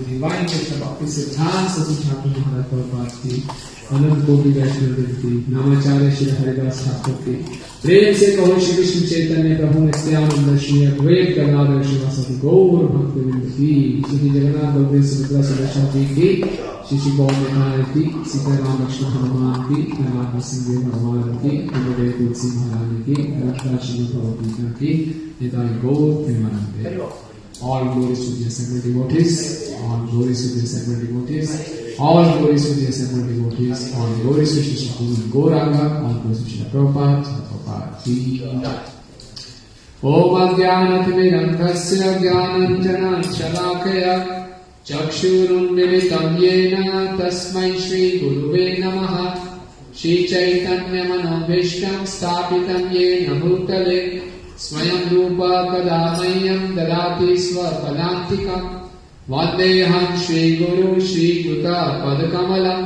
Divine Krishna Bhakti Siddhanta Srila Prabhupada ki Anant Koti Vaishnava ki Namacharya Shri Haridas Thakur ki प्रेम से कहो श्री कृष्ण चैतन्य प्रभु नित्यानंद श्री अद्वैत गदाधर श्रीवासदि गौर भक्तवृंद की श्री जगन्नाथ बलदेव सुभद्रा सुदर्शन जी की श्री गौर निताय की सीताराम लक्ष्मण हनुमान की राधा सिंह भगवान की गुरुदेव तुलसी महारानी की लक्ष्मण श्री भगवती की निताय गौर Premanand. All glories to the assembled devotees, all glories to the assembled devotees, all glories to the assembled devotees, all glories to Shri Guru Gauranga, all glories to Shri Prabhupada ki jai. Om Ajnanatimidandhasya Jnananjana Shalakaya Chakshurunmilitam Yena Tasmai Shri Guruve Namaha Shri Chaitanya Manobhishtam Sthapitam Yena Bhutale Swayam Rupa Kadamayyam Dadati Swapadantikam Vandeham Shri Guru Shri Yuta Padakamalam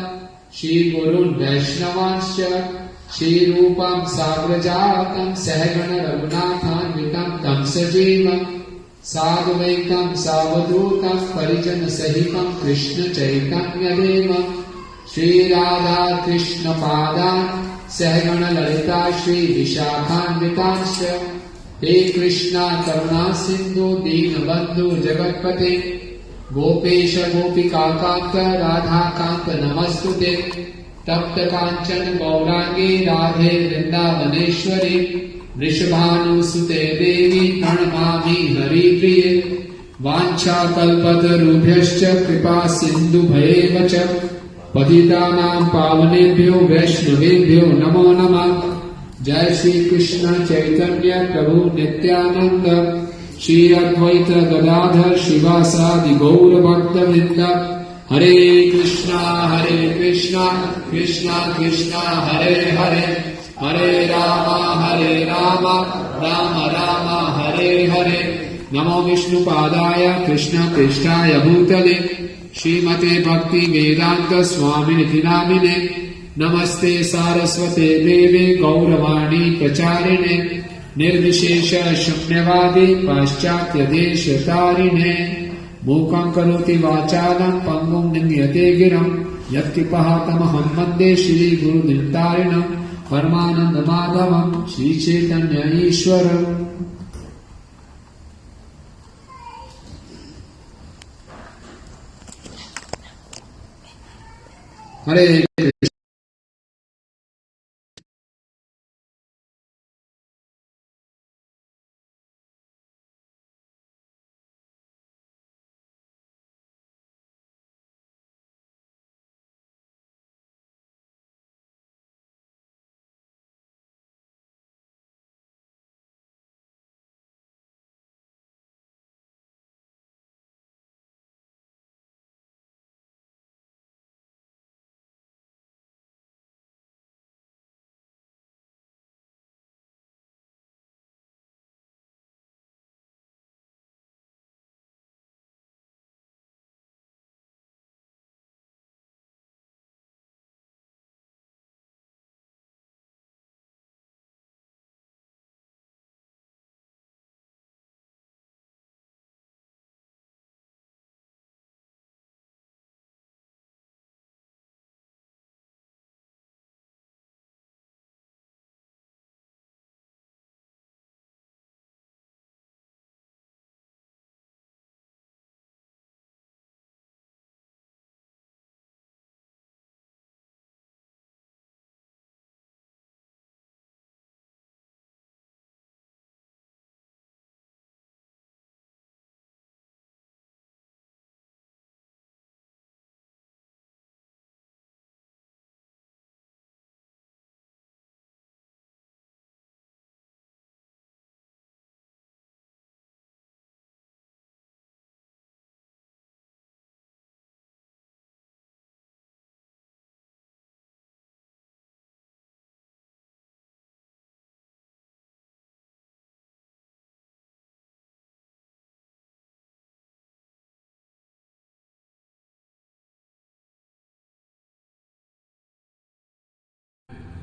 Shri Gurun Vaishnavanscha Shri Rupam Sagrajatam Sahagana Raghunathan Vitam Tam Sajivam Sadhuvaitam Savadutam Parijana Sahitam Krishna Chaitanya Devam Shri Radha Krishna Padan Sahagana Lalita Shri Vishakhan Vitanscha He Krishna Karuna Sindhu Deen Bandhu Jagatpate Gopesha Gopika Kanta Radha Kanta Namastute Tapta Kanchan Gaurangi Radhe Vrindavaneshwari Vrishabhanu Sute Devi Pranamami Hari Priye Vancha Kalpata Rubhyascha Kripa Sindhu Bhayevacha Patitanam Pavanebhyo Vaishnavebhyo Namo Namah Jai Shri Krishna Chaitanya Prabhu Nityananda Shri Advaita Gadadhar Shivasadi Gaura Bhakta Vrinda Hare Krishna Krishna Krishna Hare Hare Hare Rama Rama Rama Hare Hare Namo Vishnu Padaya Krishna Prishtaya Bhutale Srimate Bhakti Vedanta Swamini Namine Namaste Saraswate Deve Gauravani Pracharine Nirvishesha Shunyavadi Paschatya Desha Tarine Mukam Karoti Vachalam Pangum Nimyate Giram Yatkipaha Tamaham Mande Shri Guru Nirtarinam Paramananda Madhavam Shri Chaitanya Ishwaram. Hare Krishna.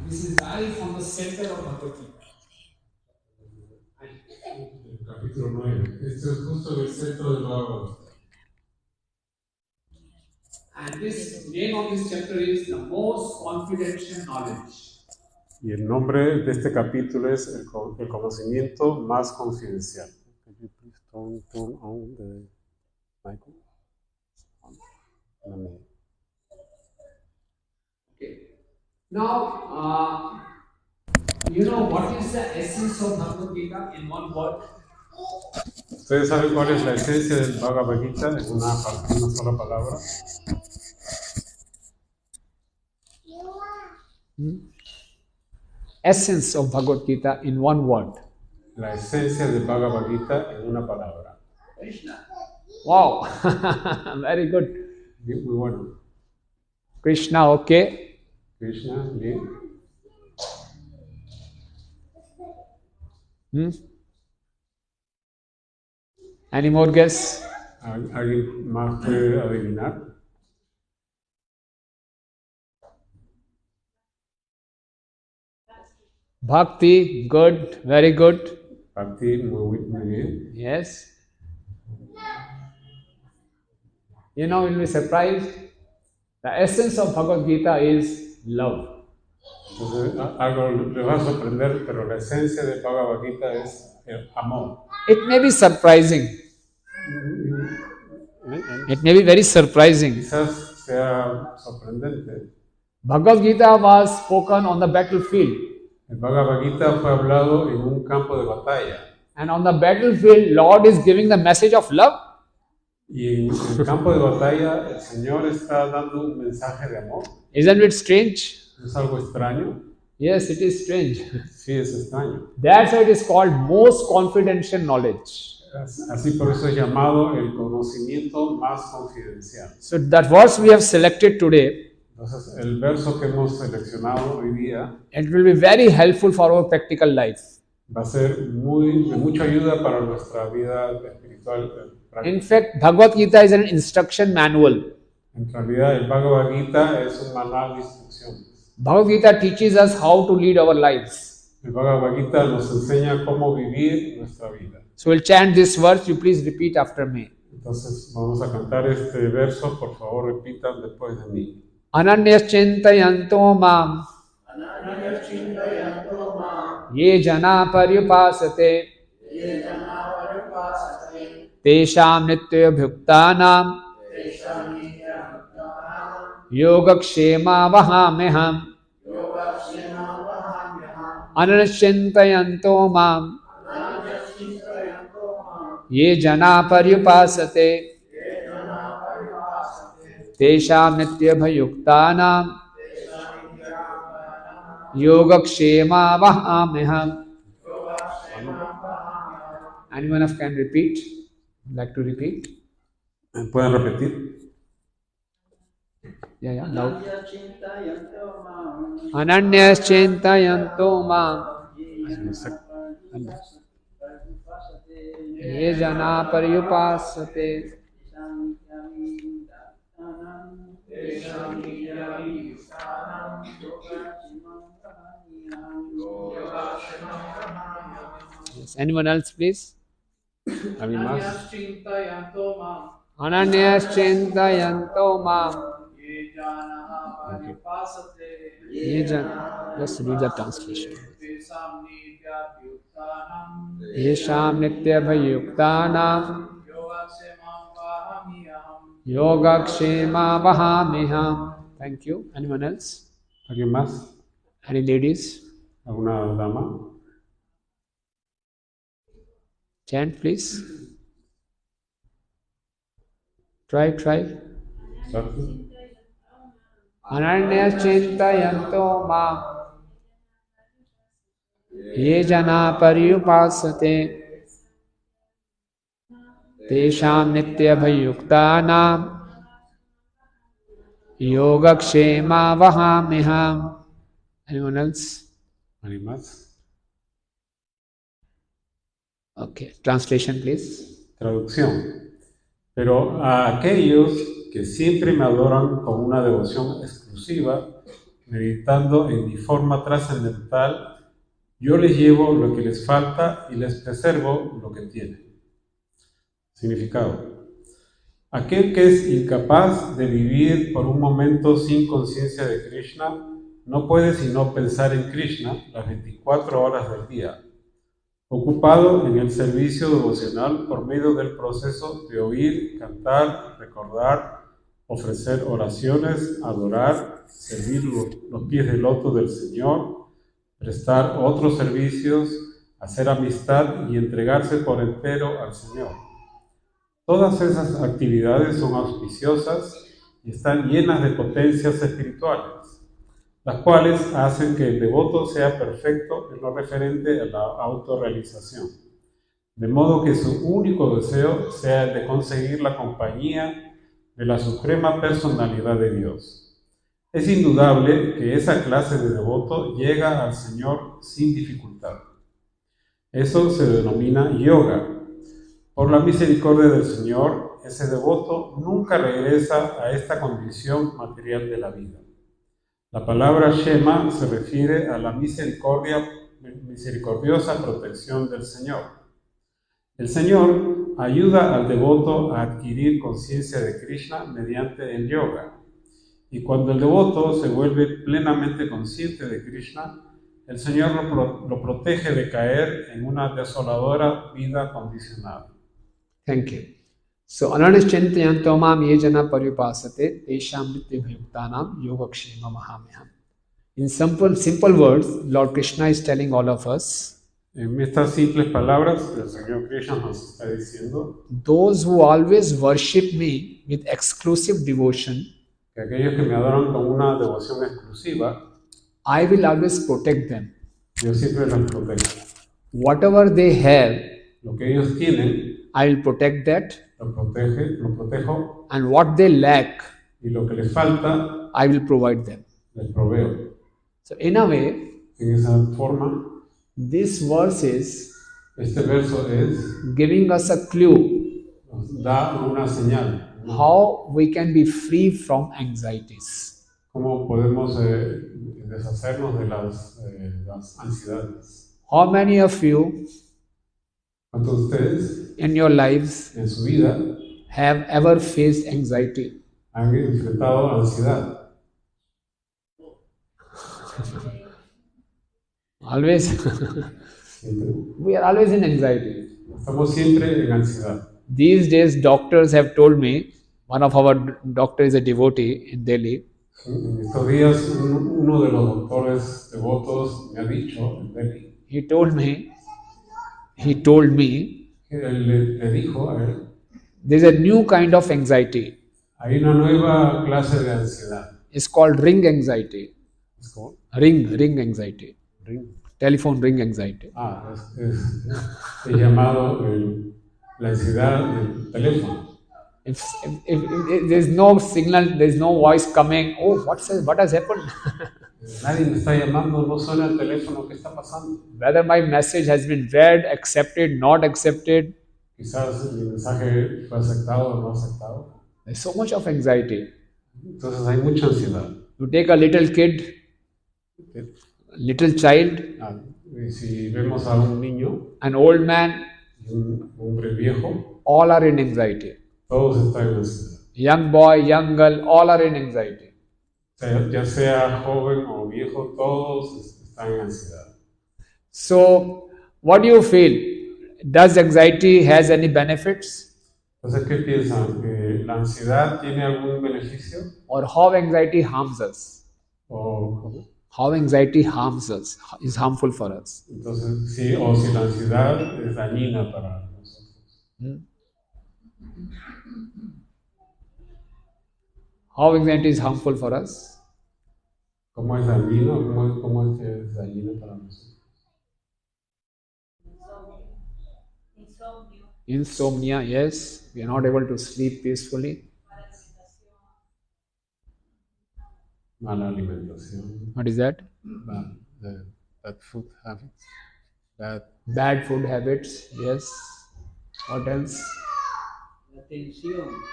This is right from the center of Bhagavad Gita. Capítulo 9. Esto es justo el centro del Bhagavad. And this name of this chapter is the most confidential knowledge. Y el nombre de este capítulo es el conocimiento más confidencial. Could you please turn on the mic? Okay. Now, you know what is the essence of Bhagavad Gita in one word? ¿Ustedes saben cuál es la esencia del Bhagavad Gita en una sola palabra? Essence of Bhagavad Gita in one word. La esencia del Bhagavad Gita en una palabra. Krishna. Wow, very good. Muy bueno. Krishna, okay. Krishna, bien. Any more guess? ¿Alguien más puede adivinar? Bhakti, good, very good. Bhakti, muy bien. Yes. You know, you'll be surprised. The essence of Bhagavad Gita is love. Entonces, algo le va a sorprender, pero la esencia de Bhagavad Gita es el amor. It may be surprising. It may be very surprising. Quizás sea sorprendente. Bhagavad Gita was spoken on the battlefield. El Bhagavad Gita fue hablado en un campo de batalla. And on the battlefield, Lord is giving the message of love. Y en el campo de batalla, el Señor está dando un mensaje de amor. Isn't it strange? ¿Es algo extraño? Yes, it is strange. Sí, es extraño. That's why it is called most confidential knowledge. Así por eso es llamado el conocimiento más confidencial. So that verse we have selected today, Entonces, el verso que hemos seleccionado hoy día it will be very helpful for our practical life. va a ser de mucha ayuda para nuestra vida espiritual práctica. In fact, Bhagavad Gita is an instruction manual. En realidad, el Bhagavad Gita es un manual de instrucciones. Bhagavad Gita teaches us how to lead our lives. El Bhagavad Gita nos enseña cómo vivir nuestra vida. So we'll chant this verse. You please repeat after me. Entonces vamos a cantar este verso, por favor repitan después de mí. Ananyascintayanto mam ye jana paryupasate tesham nitya bhuktanam yogakshema vahameham ananyascintayanto mam ye jana paryupasate tesham nitya bhayuktanam yogakshema vahameham. Anyone of can repeat? Like to repeat? ¿Pueden repetir? Yeah, loud. Ananyascintayanto mam ye jana paryupasate Yes. Anyone else, please? ¿Alguien más? Ananyascintayanto mam ye jana. Let's read the translation. Yesham nitya bhayuktanam yogakshema vahameham. Thank you. Anyone else? ¿Alguien más? Any ladies? ¿Alguna dama? Chant, please. Try. Ananyascintayanto mam ye jana paryupasate tesham nitya bhayuktanam yogakshema vahameham. Anyone else? ¿Alguien más? Okay. Translation, please. Traducción. Pero a aquellos que siempre me adoran con una devoción exclusiva, meditando en mi forma trascendental, yo les llevo lo que les falta y les preservo lo que tienen. Significado. Aquel que es incapaz de vivir por un momento sin conciencia de Krishna, no puede sino pensar en Krishna las 24 horas del día, ocupado en el servicio devocional por medio del proceso de oír, cantar, recordar, ofrecer oraciones, adorar, servir los pies del loto del Señor, prestar otros servicios, hacer amistad y entregarse por entero al Señor. Todas esas actividades son auspiciosas y están llenas de potencias espirituales, las cuales hacen que el devoto sea perfecto en lo referente a la autorrealización, de modo que su único deseo sea el de conseguir la compañía de la suprema personalidad de Dios. Es indudable que esa clase de devoto llega al Señor sin dificultad. Eso se denomina yoga. Por la misericordia del Señor, ese devoto nunca regresa a esta condición material de la vida. La palabra Shema se refiere a la misericordiosa protección del Señor. El Señor ayuda al devoto a adquirir conciencia de Krishna mediante el yoga. Y cuando el devoto se vuelve plenamente consciente de Krishna, el Señor lo protege de caer en una desoladora vida condicionada. Thank you. So, ananyascintayanto mam ye jana paryupasate tesham nitya bhayuktanam yogakshema vahameham. In simple words, Lord Krishna is telling all of us, en estas simples palabras, el Señor Krishna nos está diciendo, those who always worship me with exclusive devotion, que aquellos que me adoran con una devoción exclusiva, I will always protect them. Yo siempre los protejo. Whatever they have, lo que ellos tienen, I will protect that. Lo protejo. And what they lack, y lo que les falta, I will provide them. Les proveo. So in a way, en esa forma, This verse is Este verso giving us a clue nos da una señal. how we can be free from anxieties. ¿Cómo podemos deshacernos de las ansiedades? How many of you ¿Cuántos de ustedes in your lives en su vida have ever faced anxiety? han enfrentado ansiedad? Always. Siempre. We are always in anxiety. Estamos siempre en ansiedad. These days, doctors have told me, one of our doctors is a devotee in Delhi. En estos días, uno de los doctores devotos me ha dicho en Delhi, He told me, que él le dijo a él, there's a new kind of anxiety. hay una nueva clase de ansiedad. It's called ring anxiety. ¿Es cómo? Ring anxiety. Ring. Telephone ring anxiety. Es llamado la ansiedad del teléfono. If there's no signal, there's no voice coming, oh, what has happened? Nadie me está llamando, no suena el teléfono, ¿qué está pasando? Whether my message has been read, accepted, not accepted. Quizás mi mensaje fue aceptado o no aceptado. There's so much of anxiety. Entonces hay mucha ansiedad. You take a little kid, little child, Y si vemos a un niño an old man, y un hombre viejo, all are in anxiety. todos están en ansiedad. Young boy, young girl, all are in anxiety. Ya sea joven o viejo, todos están en ansiedad. So, what do you feel? Does anxiety has any benefits? Entonces, ¿qué piensan? ¿Que la ansiedad tiene algún beneficio? Or how anxiety harms us? ¿O How anxiety harms us, is harmful for us. entonces sí, o si la ansiedad es dañina para nosotros? How anxiety is harmful for us? ¿Cómo es dañino? ¿Cómo es que es dañino para nosotros? Insomnia, yes. We are not able to sleep peacefully. Mala alimentación. What is that? Bad food habits. Bad food habits, yes. What else? La tensión.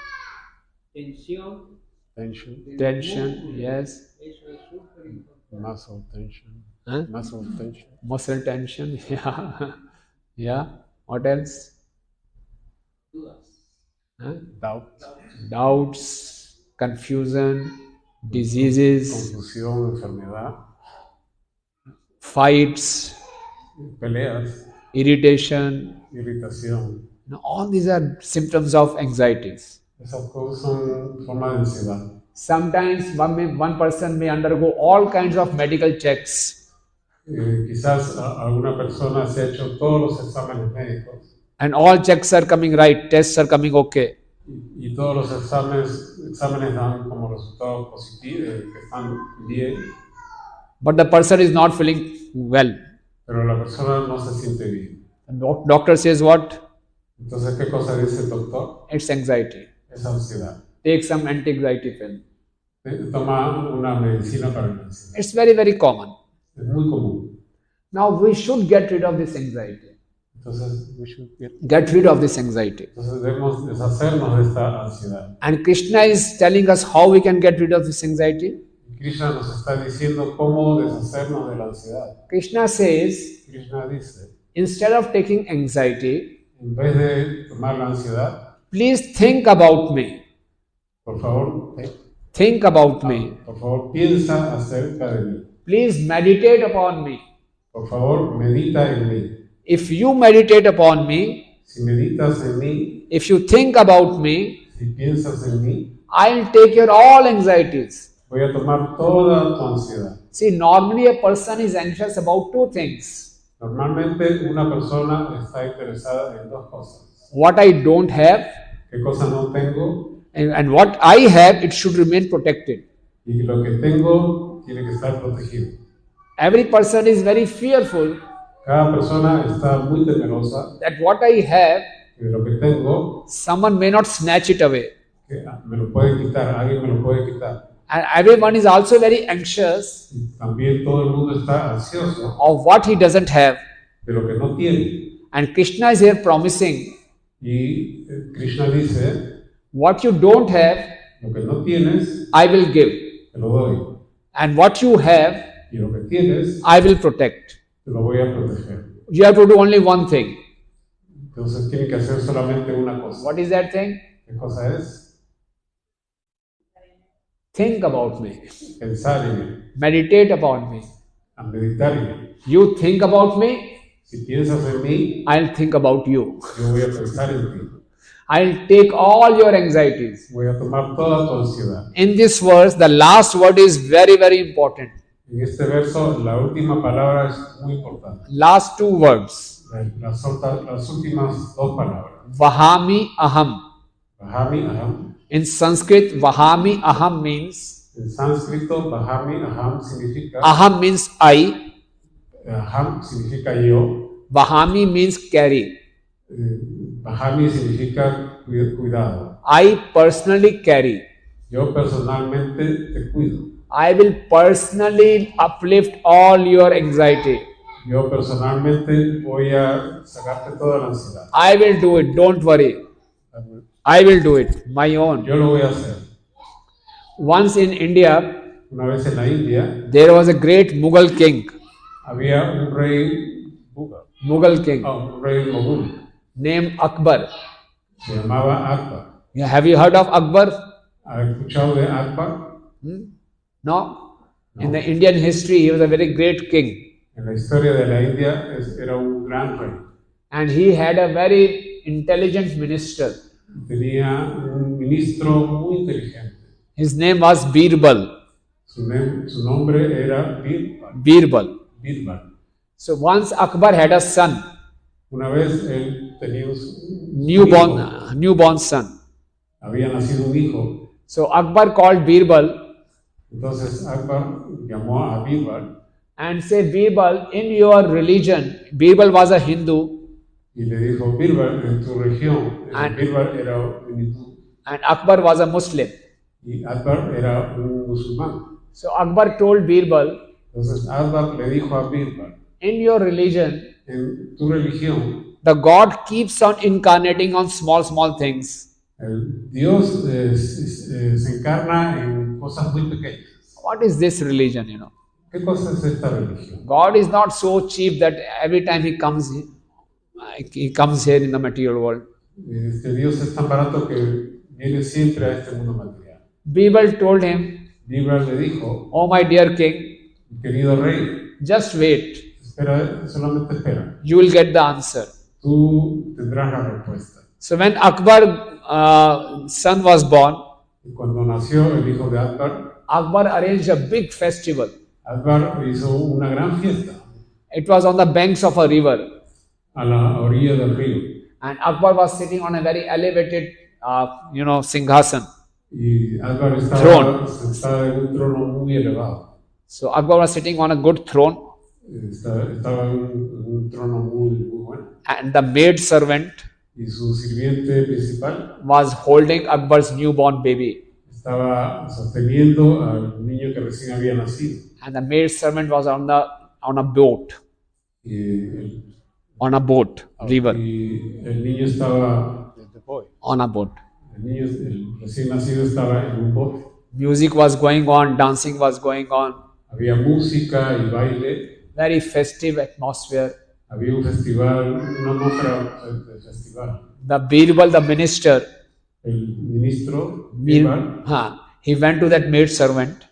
Tension, yes. Eso es súper importante. Muscle tension. Huh? Muscle tension. Muscle tension, yeah. Yeah. What else? Huh? Doubts, confusion, diseases, Confusión, enfermedad, fights, peleas, irritation. irritación. All these are symptoms of anxieties. Esas cosas son formas de ansiedad. Sometimes one person may undergo all kinds of medical checks, Quizás alguna persona se ha hecho todos los exámenes médicos and all checks are coming right, tests are coming okay. y todos los exámenes dan como resultados positivos, que están bien, But the person is not feeling well. pero la persona no se siente bien. And doctor says what? Entonces, ¿qué cosa dice el doctor? It's anxiety. Es ansiedad. Take some anti-anxiety pill. Toma una medicina para la ansiedad. It's very, very common. Es muy común. Now we should get rid of this anxiety. Entonces, Get rid of this anxiety. debemos deshacernos de esta ansiedad. And Krishna is telling us how we can get rid of this anxiety. Krishna nos está diciendo cómo deshacernos de la ansiedad. Krishna says, Krishna dice, instead of taking anxiety, en vez de tomar la ansiedad, please think about me. por favor, Think about me. por favor, piensa acerca de mí. Please meditate upon me. Por favor, medita en mí. If you meditate upon me, Si meditas en mí, if you think about me, si piensas en mí, I'll take care all anxieties. voy a tomar toda tu ansiedad. See, normally a person is anxious about two things. Normalmente una persona está interesada en dos cosas. What I don't have, ¿Qué cosa no tengo? and what I have, it should remain protected. Y lo que tengo tiene que estar protegido. Every person is very fearful Cada persona está muy temerosa that what I have, de lo que tengo, someone may not snatch it away. que me lo puede quitar, alguien me lo puede quitar. And everyone is also very anxious Y también todo el mundo está ansioso of what he doesn't have. de lo que no tiene. And Krishna is here promising, Y Krishna dice, what you don't have, lo que no tienes, I will give. te lo doy. And what you have, Y lo que tienes, I will protect. te lo voy a proteger. You have to do only one thing. Entonces tiene que hacer solamente una cosa. What is that thing? ¿Qué cosa es? Think about me. Pensar en mí, Meditate upon me. a meditar en mí. You think about me, Si piensas en mí, I'll think about you. yo voy a pensar en ti. I'll take all your anxieties. Voy a tomar toda tu ansiedad. In this verse, the last word is very, very important. En este verso, la última palabra es muy importante. Last two words. Las últimas dos palabras. Vahami aham. Bahami aham. In Sanskrit, Vahami aham means, En sánscrito, bahami aham significa, aham means I, aham significa yo, Vahami means carry. bahami significa cuidado. I personally carry. Yo personalmente te cuido. I will personally uplift all your anxiety. Yo personalmente voy a sacarte toda la ansiedad. I will do it, don't worry. I will do it, my own. Yo lo voy a hacer. Once in India, Una vez en la India, there was a great Mughal king. había un rey Mughal king un rey mogul. named Akbar. Se llamaba Akbar. Yeah, have you heard of Akbar? ¿Has escuchado de Akbar? No? In the Indian history, he was a very great king. En la historia de la India era un gran rey. And he had a very intelligent minister. Tenía un ministro muy inteligente. His name was Birbal. Su nombre era Birbal. Birbal. Birbal. So once Akbar had a son, Una vez él tenía un hijo. newborn son. Había nacido un hijo. So Akbar called Birbal Entonces Akbar llamó a Birbal and said, Birbal, in your religion, Birbal was a Hindu y le dijo, Birbal, en tu región, And- Birbal era un hindú and Akbar was a Muslim. y Akbar era un musulmán. So Akbar told Birbal, Entonces Akbar le dijo a Birbal, in your religion, en tu religión, the God keeps on incarnating on small things. el Dios se encarna en cosas muy pequeñas. What is this religion, ¿Qué cosa es esta religión? God is not so cheap that every time he comes here in the material world. Este Dios es tan barato que viene siempre a este mundo material. Birbal told him, Birbal le dijo, oh my dear king, querido rey, just wait. espera, solamente espera. You will get the answer. Tú tendrás la respuesta. So when Akbar's son was born, Y cuando nació el hijo de Akbar, Akbar arranged a big festival. Akbar hizo una gran fiesta It was on the banks of a river. a la orilla del río. And Akbar was sitting on a very elevated, singhasan. Y Akbar Throne. estaba en un trono muy elevado. So Akbar was sitting on a good throne, Estaba en un trono muy bueno. and the maid servant Y su sirviente principal was holding Akbar's newborn baby. estaba sosteniendo al niño que recién había nacido. And the maid servant was on a boat, Y river, el niño estaba, on a boat. el recién nacido estaba en un bote. Music was going on, dancing was going on, Había música y baile, very festive atmosphere. había un festival, una atmósfera de festival. The Birbal, the minister, El ministro, Birbal, he went to that maid servant.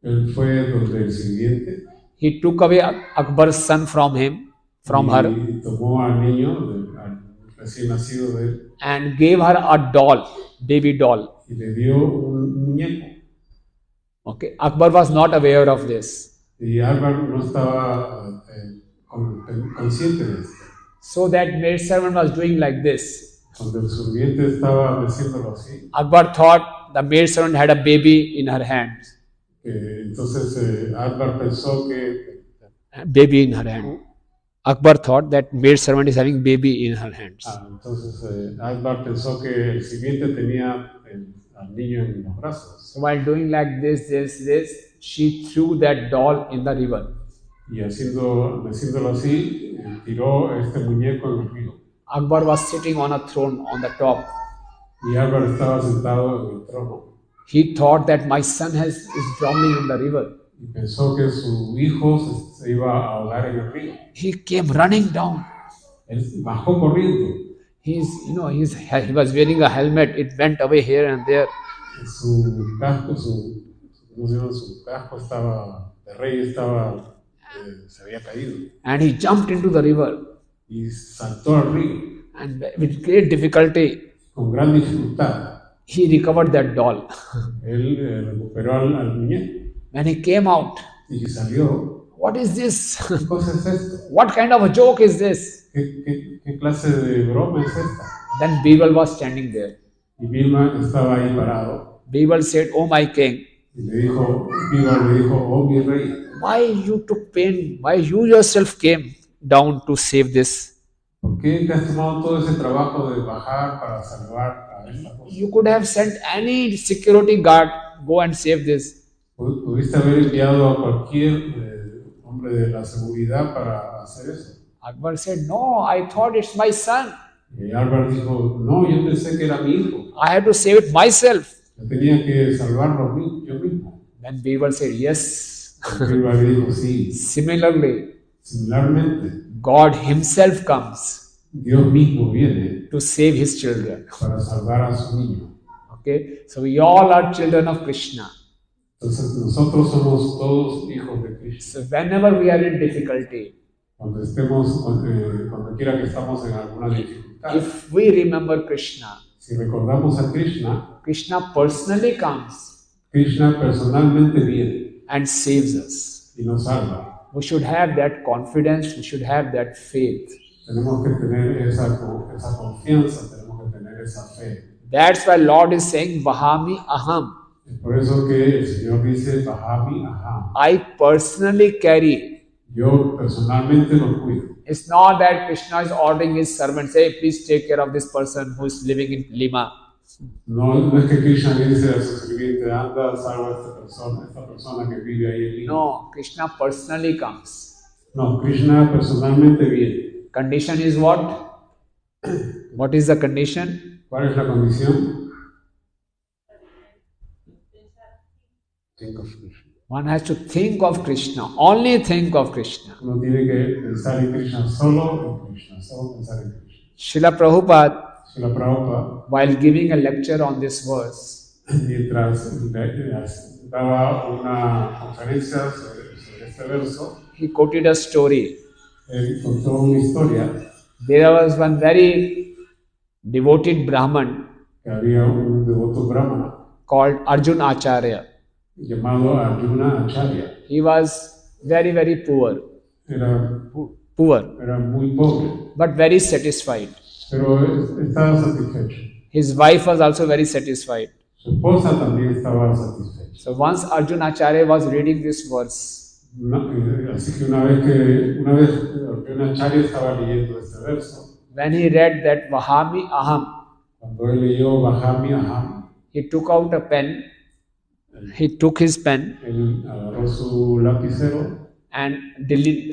él fue donde el sirviente He took away Akbar's son from her, y tomó al niño, al recién nacido de él, and gave her a doll, baby doll. y le dio un muñeco. Okay, Akbar was not aware of this. Y Akbar no estaba consciente de esto. So that maid servant was doing like this. Cuando el sirviente estaba haciéndolo así, Akbar thought the maid servant had a baby in her hands. entonces Akbar pensó que Baby in her hand. Akbar thought that maid servant is having baby in her hands. entonces Akbar pensó que el sirviente tenía al niño en los brazos. So while doing like this, she threw that doll in the river. y haciéndolo así, tiró este muñeco en el río. Akbar was sitting on a throne on the top. Y Álvaro estaba sentado en el trono He thought that my son is drowning in the river. y pensó que su hijo se iba a ahogar en el río. He came running down. Él bajó corriendo. He was wearing a helmet. It went away here and there. Su casco estaba, de rey estaba, se había caído. And he jumped into the river. Y saltó al río. And with great difficulty, Con gran dificultad. he recovered that doll. Él recuperó al muñeco. When he came out, Y salió. what is this? ¿Qué cosa es esto? What kind of a joke is this? ¿Qué clase de broma es esta? Then Birbal was standing there. Y Vilma estaba ahí parado. Birbal said, "Oh my king, Y Vilma le dijo, oh mi rey, why you took pain? Why you yourself came down to save this? ¿por qué te has tomado todo ese trabajo de bajar para salvar a esta cosa? You could have sent any security guard, go and save this." Pudiste haber enviado a cualquier hombre de la seguridad para hacer eso. Akbar said, "No, I thought it's my son. Y Álvaro dijo, no, yo pensé que era mi hijo. I had to save it myself." Yo tenía que salvarlo yo mismo. Then Birbal said, "Yes." Y Vilma le dijo, sí. Similarly, Similarmente, God himself comes Dios mismo viene to save his children. para salvar a su niño. Okay, so we all are children of Krishna. Entonces nosotros somos todos hijos de Krishna. So whenever we are in difficulty, Cuando quiera que estamos en alguna dificultad, if we remember Krishna, si recordamos a Krishna, Krishna personally comes Krishna personalmente viene and saves us. y nos salva. We should have that confidence, we should have that faith. Tenemos que tener esa confianza, tenemos que tener esa fe. That's why Lord is saying, Vahami Aham. Es por eso que el Señor dice, Bahami Aham. I personally carry. Yo personalmente lo cuido. It's not that Krishna is ordering his servants, hey, please take care of this person who is living in Lima. No es que Krishna le dice a su sirviente, anda, salva a esta persona que vive ahí en Lima. No, Krishna personally comes. No, Krishna personalmente viene. Condition is what? What is the condition? ¿Cuál es la condición? Think of Krishna. One has to think of Krishna, only think of Krishna. Uno tiene que pensar en Krishna, solo pensar en Krishna. Srila Prabhupada, Srila Prabhupada, while giving a lecture on this verse, mientras daba una conferencia sobre este verso, he quoted a story. él contó una historia There was one very devoted Brahman que había un devoto brahmana called Arjun Acharya. llamado Arjuna Acharya. He was very, very poor, Era muy pobre, but very satisfied. pero estaba satisfecho. His wife was also very satisfied. Su esposa también estaba satisfecha. So once Arjun Acharya was reading this verse, Así que una vez Arjuna Acharya estaba leyendo este verso, when he read that Vahami Aham, cuando él leyó Bahami Aham, he took out a pen, he took his pen él agarró su lapicero and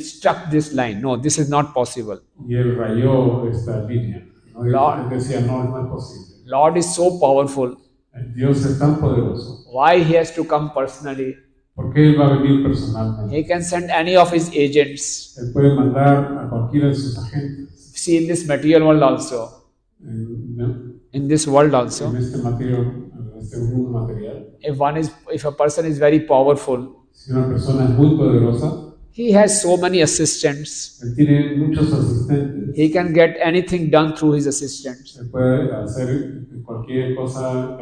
struck this line. No, this is not possible. y él rayó esta línea. ¿No? Él decía, no es posible. Lord is so powerful. El Dios es tan poderoso. Why he has to come personally? ¿Por qué él va a venir personalmente? He can send any of his agents. Él puede mandar a cualquiera de sus agentes. See, in this material world also, in this world also, En este mundo material. if a person is very powerful, Si una persona es muy poderosa, he has so many assistants. él tiene muchos asistentes. He can get anything done through his assistants. Él puede hacer cualquier cosa,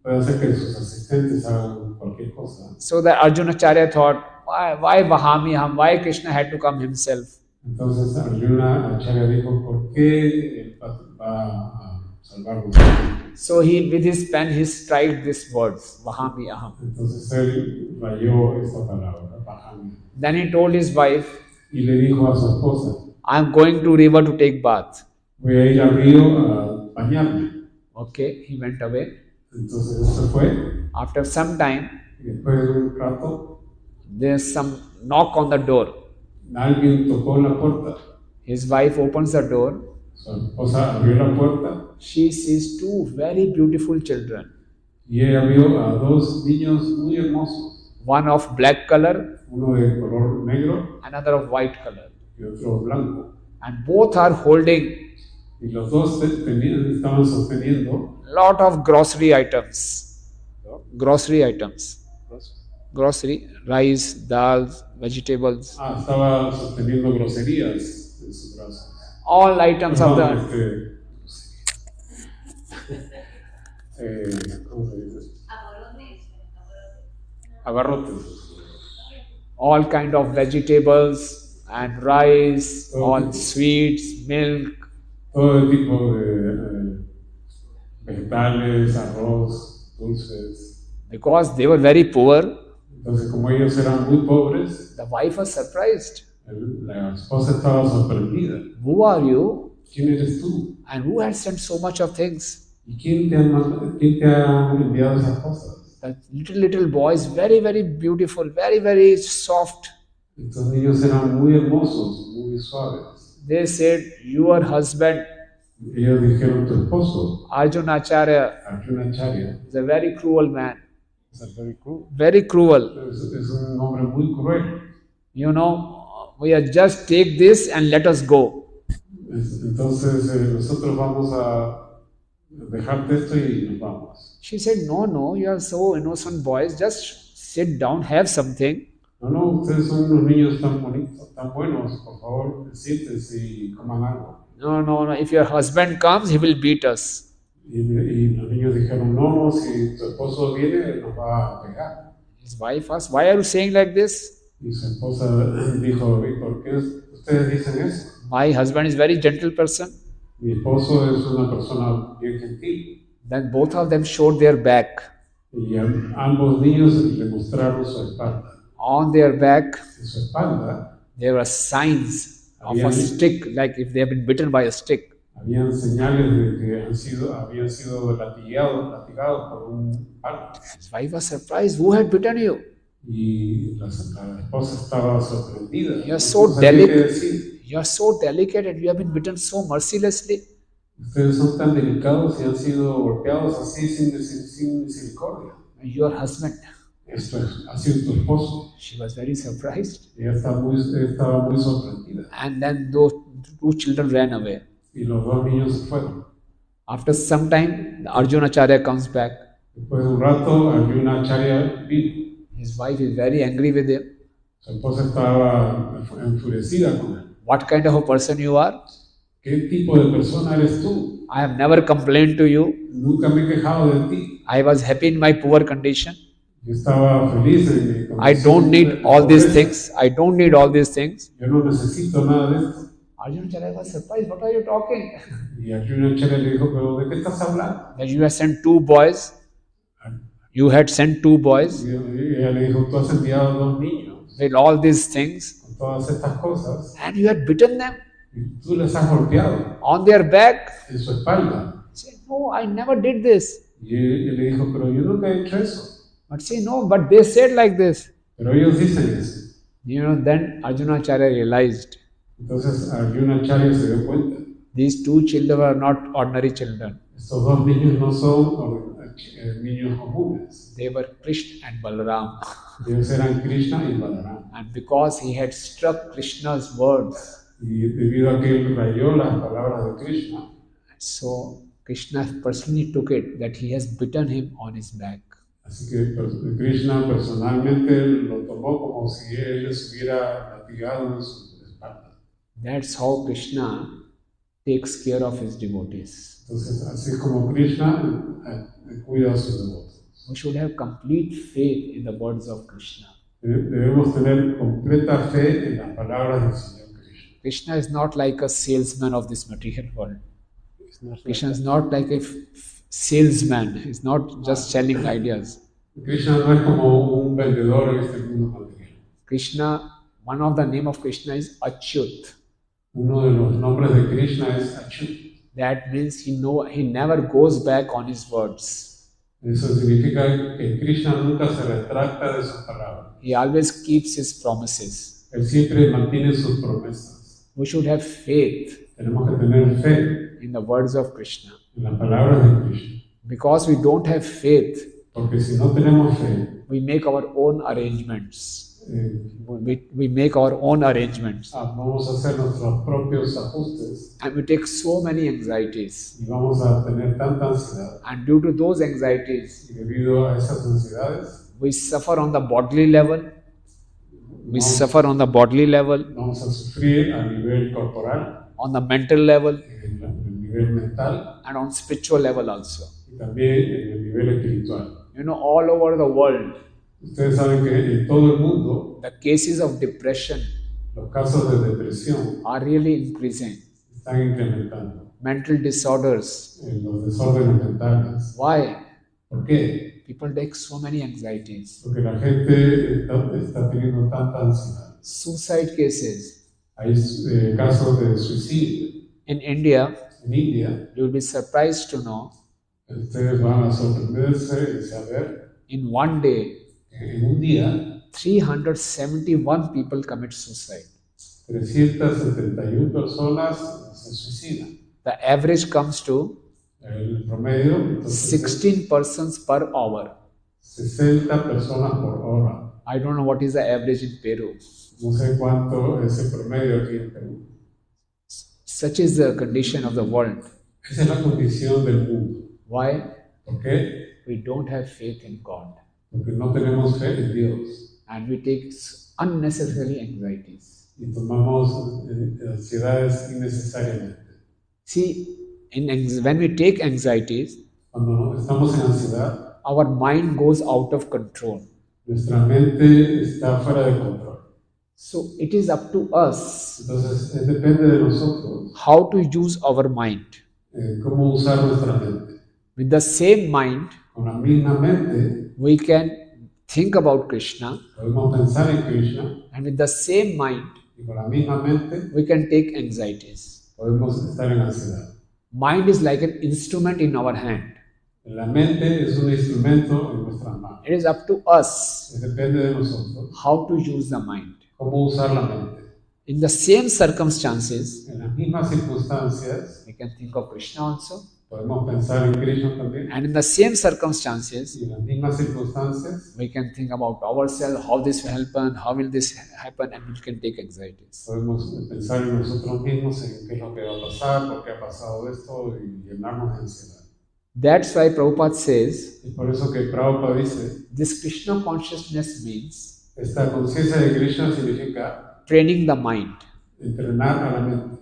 puede hacer que sus asistentes hagan cualquier cosa. So that Arjuna Acharya thought, why Vahami Aham? Why Krishna had to come himself? Entonces Arjuna Acharya dijo, ¿por qué él va a salvarnos? So he, with his pen, he struck these words, Vahami Aham. Entonces él rayó esta palabra, Bahami. Then he told his wife, Y le dijo a su esposa, I am going to river to take bath. voy a ir al río a bañarme. Okay, he went away. Entonces él se fue. After some time, Y después de un rato, there's some knock on the door. alguien tocó la puerta. His wife opens the door. Su esposa abrió la puerta She sees two very beautiful children. y ella vio a dos niños muy hermosos, One of black color, uno de color negro another of white color. y otro blanco. And both are holding Y los dos estaban sosteniendo lot of grocery items. Grocery items. Grocery, rice, dal, vegetables. estaba sosteniendo groserías en sus brazos. All items of the... ¿cómo se dice? Abarrotes. all kind of vegetables and rice, all sweets, milk. Todo tipo de vegetales, arroz, dulces. Because they were very poor, Entonces, como ellos eran muy pobres, the wife was surprised. la esposa estaba sorprendida. Who are you? ¿Quién eres tú? And who had sent so much of things? ¿Y quién te ha enviado esas cosas? The little boys, very, very beautiful, very, very soft. Estos niños eran muy hermosos, muy suaves. They said, your husband, Ellos dijeron, tu esposo, Arjunacharya, Arjunacharya, is a very cruel man. es very cruel. Very cruel. Es un hombre muy cruel. You know, we are just take this and let us go. Entonces nosotros vamos a dejarte esto y nos vamos. She said, no, you are so innocent boys, just sit down, have something. No, ustedes son unos niños tan bonitos, tan buenos, por favor, siéntense y coman algo. No, if your husband comes, he will beat us. Y los niños dijeron, no, si tu esposo viene, nos va a pegar. His wife asked, why are you saying like this? Y su esposa dijo, ¿y por qué ustedes dicen eso? My husband is very gentle person. Mi esposo es una persona bien gentil. Then both of them showed their back. Y ambos niños le mostraron su espalda. On their back, En su espalda there were signs of a stick, like if they have been bitten by a stick. habían señales de que habían sido latigados por un palo. His wife was surprised, who had bitten you? Y la esposa estaba sorprendida. You are No so sabía qué delicate. decir. You are so delicate and you have been bitten so mercilessly. Ustedes son tan delicados y han sido golpeados así sin misericordia. Your husband. Esto ha sido tu esposo. She was very surprised. Ella estaba muy sorprendida. And then those two children ran away. Y los dos niños se fueron. After some time, Arjunacharya comes back. Después de un rato, Arjunacharya vino. His wife is very angry with him. Su esposa estaba enfurecida con él. What kind of a person you are? ¿Qué tipo de persona eres tú? I have never complained to you. Nunca me he quejado de ti. I was happy in my poor condition. Yo estaba feliz en mi condición. I don't need all these things. I don't need all these things. Yo no necesito nada de esto. Arjunacharya was surprised. What are you talking? Y Arjunacharya le dijo, ¿pero de qué estás hablando? That you have sent two boys. You had sent two boys Y ella le dijo, tú has enviado dos niños with all these things con todas estas cosas and you had bitten them y tú les has golpeado on their back. en su espalda. He said, no, I never did this. Y él le dijo, pero yo nunca he hecho eso. But say, no, but they said like this. Pero ellos dicen eso. You know, then Arjunacharya realized Entonces Arjunacharya se dio cuenta. these two children were not ordinary children. Estos dos niños no son niños comunes. They were Krishna and Balaram. Ellos eran Krishna y Balaram. And because he had struck Krishna's words, Y debido a que él rayó las palabras de Krishna, so Krishna personally took it that he has bitten him on his back. así que Krishna personalmente lo tomó como si él les hubiera latigado en su espalda. That's how Krishna takes care of his devotees. Entonces, así como Krishna cuida a sus devotos. We should have complete faith in the words of Krishna. Debemos tener completa fe en las palabras del Señor Krishna. Krishna is not like a salesman of this material world. Krishna is not like a salesman. He's not just selling ideas. Krishna no es como un vendedor en este mundo material. Krishna, one of the name of Krishna is Achyut. Uno de los nombres de Krishna es Achyut. That means he never goes back on his words. Eso significa que Krishna nunca se retracta de sus palabras. He always keeps his promises. Él siempre mantiene sus promesas. We should have faith Tenemos que tener fe in the words of Krishna. en las palabras de Krishna. Because we don't have faith, Porque si no tenemos fe, we make our own arrangements. eh, We make our own arrangements. vamos a hacer nuestros propios ajustes And we take so many anxieties. y vamos a tener tanta ansiedad. And due to those anxieties, Y debido a esas ansiedades, we suffer on the bodily level. We suffer on the bodily level, vamos a sufrir a nivel corporal, on the mental level, en el nivel mental and on spiritual level also. y también en el nivel espiritual. You know, all over the world, Ustedes saben que en todo el mundo the cases of depression los casos de depresión are really increasing. están incrementando. Mental disorders. Los desórdenes mentales. Why? ¿Por qué? People take so many anxieties. Porque la gente está teniendo tanta ansiedad. Suicide cases. Hay casos de suicidio. In India, En India, you will be surprised to know, ustedes van a sorprenderse y saber in one day, que en un día 371 people commit suicide. 371 personas se suicidan. The average comes to El promedio, entonces, 16 persons per hour. 60 personas por hora. I don't know what is the average in Peru. No sé cuánto es el promedio aquí en Perú. Such is the condition of the world. Esa es la condición del mundo. Why? ¿Por qué? We don't have faith in God. Porque no tenemos fe en Dios And we take unnecessary anxieties. y tomamos ansiedades innecesariamente. See, when we take anxieties, Cuando estamos en ansiedad, our mind goes out of control. nuestra mente está fuera de control. So it is up to us Entonces, depende de nosotros how to use our mind. cómo usar nuestra mente. With the same mind, Con la misma mente, we can think about Krishna, podemos pensar en Krishna and with the same mind, y con la misma mente we can take anxieties. podemos estar en ansiedad. Mind is like an instrument in our hand. La mente es un instrumento en nuestras manos. It is up to us Depende de nosotros how to use the mind. cómo usar la mente. In the same circumstances, En las mismas circunstancias, we can think of Krishna also. podemos pensar en Krishna también. And in the same circumstances, Y en las mismas circunstancias, we can think about ourselves, how this will happen, how will this happen, and we can take anxieties. podemos pensar en nosotros mismos, en qué es lo que va a pasar, por qué ha pasado esto y llenarnos de ansiedad. That's why Prabhupada says, Y por eso que Prabhupada dice, this Krishna consciousness means esta conciencia de Krishna significa training the mind. entrenar a la mente.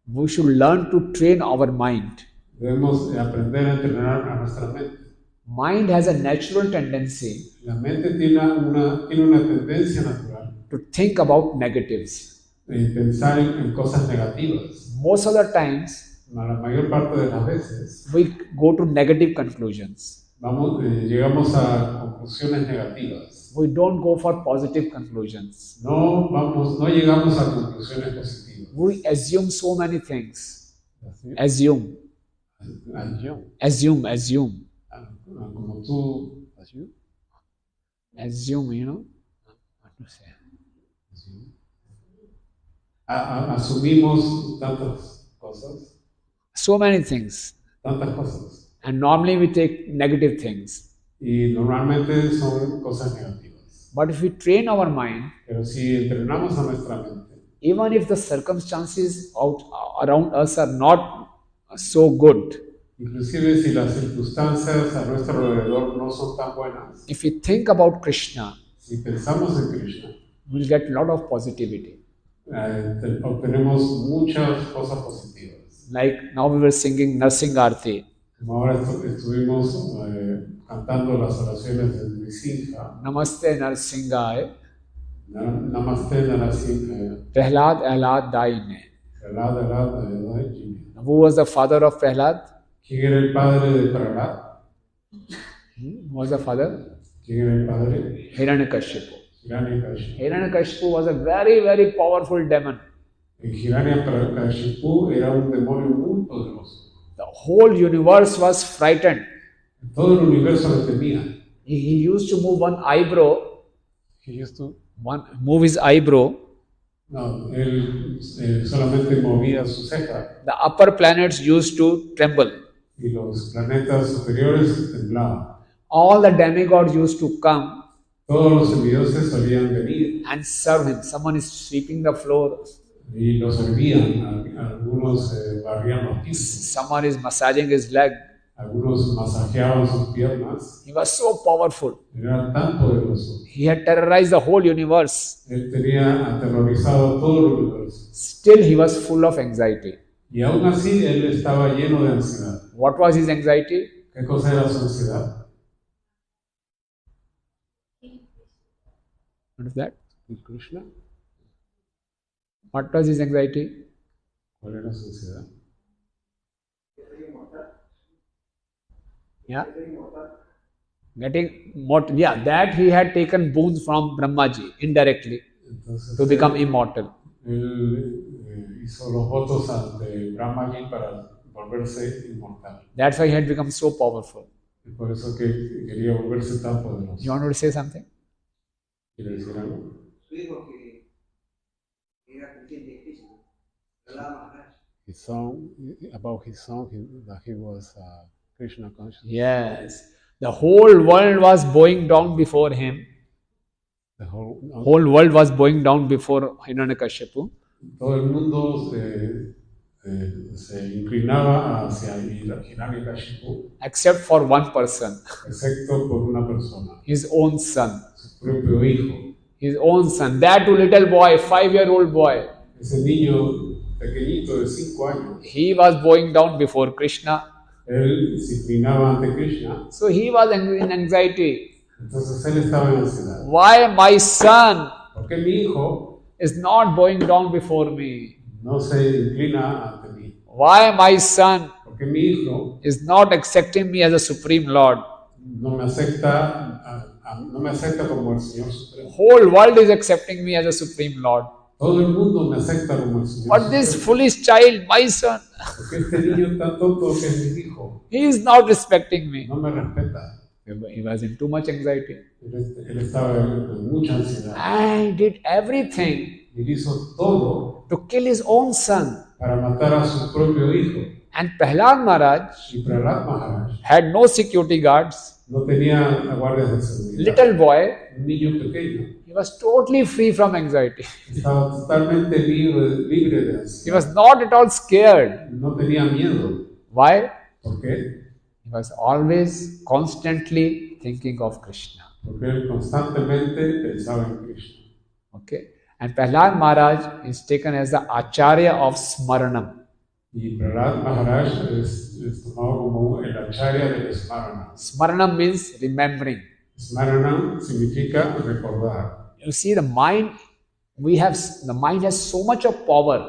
We should learn to train our mind. Debemos aprender a entrenar a nuestra mente. Mind has a natural tendency La mente tiene una tendencia natural to think about negatives. de pensar en cosas negativas. Most of the times, La mayor parte de las veces we go to negative conclusions. llegamos a conclusiones negativas. We don't go for positive conclusions. No llegamos a conclusiones positivas. We assume so many things. Assume. Como tú Assume, you know. What to say? asumimos tantas cosas. So many things. And normally we take negative things. Y normalmente son cosas negativas. But if we train our mind, Pero si entrenamos a nuestra mente, even if the circumstances around us are not so good, inclusive si las circunstancias a nuestro alrededor no son tan buenas, if we think about Krishna, si pensamos en Krishna, we'll get a lot of positivity. obtenemos muchas cosas positivas. Like now we were singing Narsingh Arti. Como ahora estuvimos cantando las oraciones de Nrsimha, Namaste Narsinghaye, Namaste Narasimha, Prahlad Ahlad Daine. Prahlad. Who was the father of Prahlad? ¿Quién era el padre de Prahlad? Who was the father? ¿Quién era el padre? Hiranyakashipu. Hiranyakashipu. Hiranyakashipu was a very, very powerful demon. Hiranyakashipu era un demonio muy poderoso. The whole universe was frightened. Todo el universo le temía. He used to move one eyebrow. He used to Move his eyebrow. No, él solamente movía su ceja The upper planets used to tremble. y los planetas superiores temblaban. All the demigods used to come Todos los semidioses solían venir and serve him. Someone is sweeping the floor, y lo servían. Algunos barrían los pisos, someone is massaging his leg. algunos masajeaban sus piernas. He was so powerful. Era tan poderoso. He had terrorized the whole universe. Él tenía aterrorizado todo el universo. Still, he was full of anxiety. Y aún así él estaba lleno de ansiedad. What was his anxiety? ¿Qué cosa era su ansiedad? What is that? Krishna. What was his anxiety? ¿Cuál era su ansiedad? Yeah. Getting more, yeah, that he had taken boons from Brahmaji indirectly Entonces, to become immortal. él hizo los votos ante Brahmaji para volverse inmortal. That's why he had become so powerful. Y por eso que quería volverse tan poderoso. You want to say something? ¿Quiere decir algo? Su hijo que era consciente de Krishna, Prahlad Maharaj. His song, about his song, that he was Krishna conscious. Yes. The whole world was bowing down before him. The whole, Whole world was bowing down before Hiranyakashipu. todo el mundo se inclinaba hacia Hiranyakashipu, Except for one person, excepto por una persona, his own son. su propio hijo. His own son. That little boy, 5-year-old boy, Ese niño pequeñito de 5 años, he was bowing down before Krishna. él se inclinaba ante Krishna, So he was in anxiety. entonces él estaba en ansiedad. Why my son ¿Por qué mi hijo is not bowing down before me? no se inclina ante mí? Why my son ¿Por qué mi hijo is not accepting me as a supreme Lord? no me acepta, no me acepta como el Señor Supremo? Whole world is accepting me as a supreme Lord. Todo el mundo me acepta como el Señor But this Supremo. foolish child, my son, Porque este niño tan tonto que es mi hijo he is not respecting me. no me respeta. He was in too much anxiety. Él estaba en mucha ansiedad. And did everything Él hizo todo to kill his own son. para matar a su propio hijo. And Prahlad Maharaj Y Prahlad Maharaj had no security guards. no tenía guardias de seguridad. Little boy, Un niño pequeño he was totally free from anxiety. estaba totalmente libre de He ansiedad. was not at all scared. No tenía miedo. Why? ¿Por qué? He was always constantly thinking of Krishna. Porque él constantemente pensaba en Krishna. Okay? And Prahlad Maharaj is taken as the Acharya of Smaranam. Y Prahlad Maharaj es tomado como el acharya del Smarana. Smaranam means remembering. Smarana significa recordar. You see, the mind has so much of power.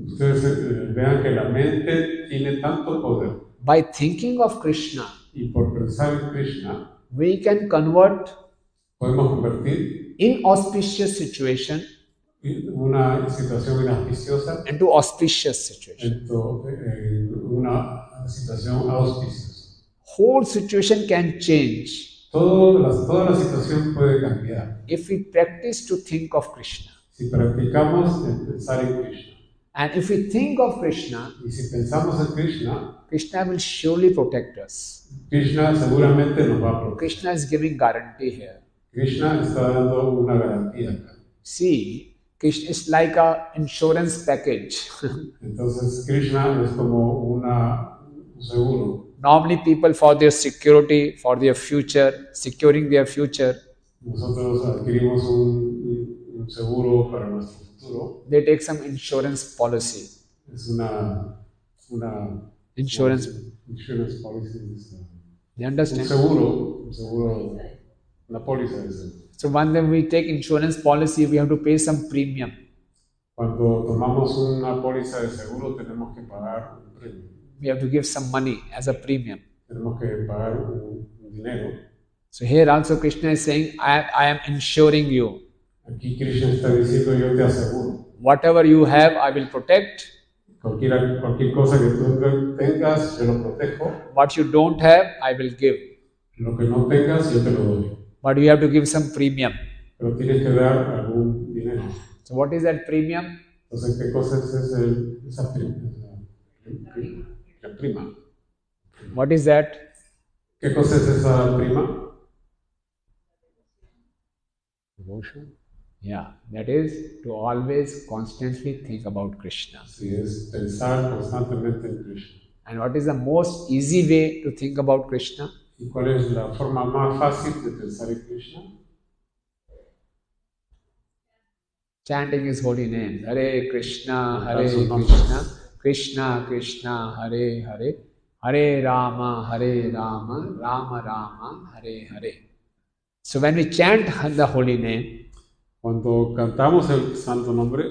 Ustedes vean que la mente tiene tanto poder. By thinking of Krishna, Y por pensar en Krishna, we can convert podemos convertir inauspicious situation una situación inauspiciosa into auspicious situation. en una situación auspiciosa. Whole situation can change Toda la situación puede cambiar if we practice to think of Krishna. si practicamos en pensar en Krishna. And if we think of Krishna, Y si pensamos en Krishna, Krishna will surely protect us. Krishna seguramente nos va a proteger. Krishna is giving guarantee here. Krishna está dando una garantía acá. See, Krishna is like a insurance package. Entonces Krishna es como un seguro. Normally people for their security, for their future, securing their future, Nosotros adquirimos un seguro para nuestro futuro. they take some insurance policy. Es una Insurance. policy. You Un understand? seguro, una póliza de seguro. So when we take insurance policy, we have to pay some premium. Cuando tomamos una póliza de seguro tenemos que pagar un premio. We have to give some money as a premium. Tenemos que pagar un dinero. So here also Krishna is saying, I am insuring you. Aquí Krishna está diciendo yo te aseguro. Whatever you have, I will protect. Cualquier cosa que tú tengas, yo lo protejo. What you don't have, I will give. Lo que no tengas, yo te lo doy. But you have to give some premium. Pero tienes que dar algún dinero. So what is that premium? Entonces, ¿qué cosa es esa prima? What is that? ¿Qué cosa es esa prima? Devotion. Yeah, that is to always constantly think about Krishna. Sí, es pensar constantemente en Krishna. And what is the most easy way to think about Krishna? ¿Y cuál es la forma más fácil de pensar en Krishna? Chanting His holy name. Hare Krishna, Hare That's Krishna, Krishna Krishna, Hare Hare, Hare Rama, Rama Rama, Hare Hare. So when we chant the holy name, Cuando cantamos el santo nombre,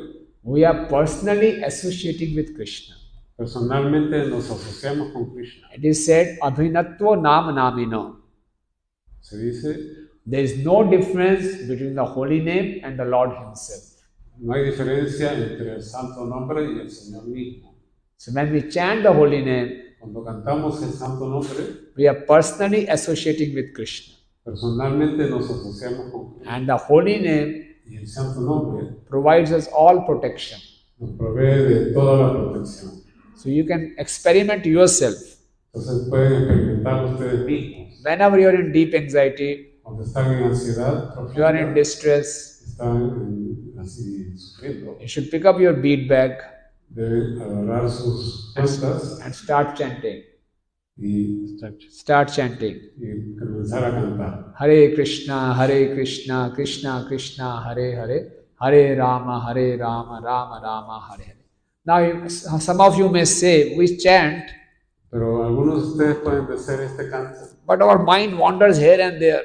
we are personally associating with Krishna. personalmente nos asociamos con Krishna. It is said, Abhinatva Nam Namino. Se dice, There is no difference between the holy name and the Lord Himself. no hay diferencia entre el santo nombre y el Señor mismo. So when we chant the holy name, Cuando cantamos el santo nombre, we are personally associating with Krishna. personalmente nos asociamos con Krishna. And the holy name Y el santo nombre provides us all protection. nos provee de toda la protección. So you can experiment yourself. Entonces pueden experimentar ustedes mismos. Whenever you are in deep anxiety, Cuando están en ansiedad you are in profunda, distress, están así sufriendo, you should pick up your bead bag deben agarrar sus cuentas and start chanting. y Start chanting. comenzar a cantar. Hare Krishna, Krishna Krishna, Hare Hare, Hare Rama, Rama Rama, Hare Hare. Now, some of you may say, we chant, Pero algunos de ustedes pueden hacer este canto but our mind wanders here and there.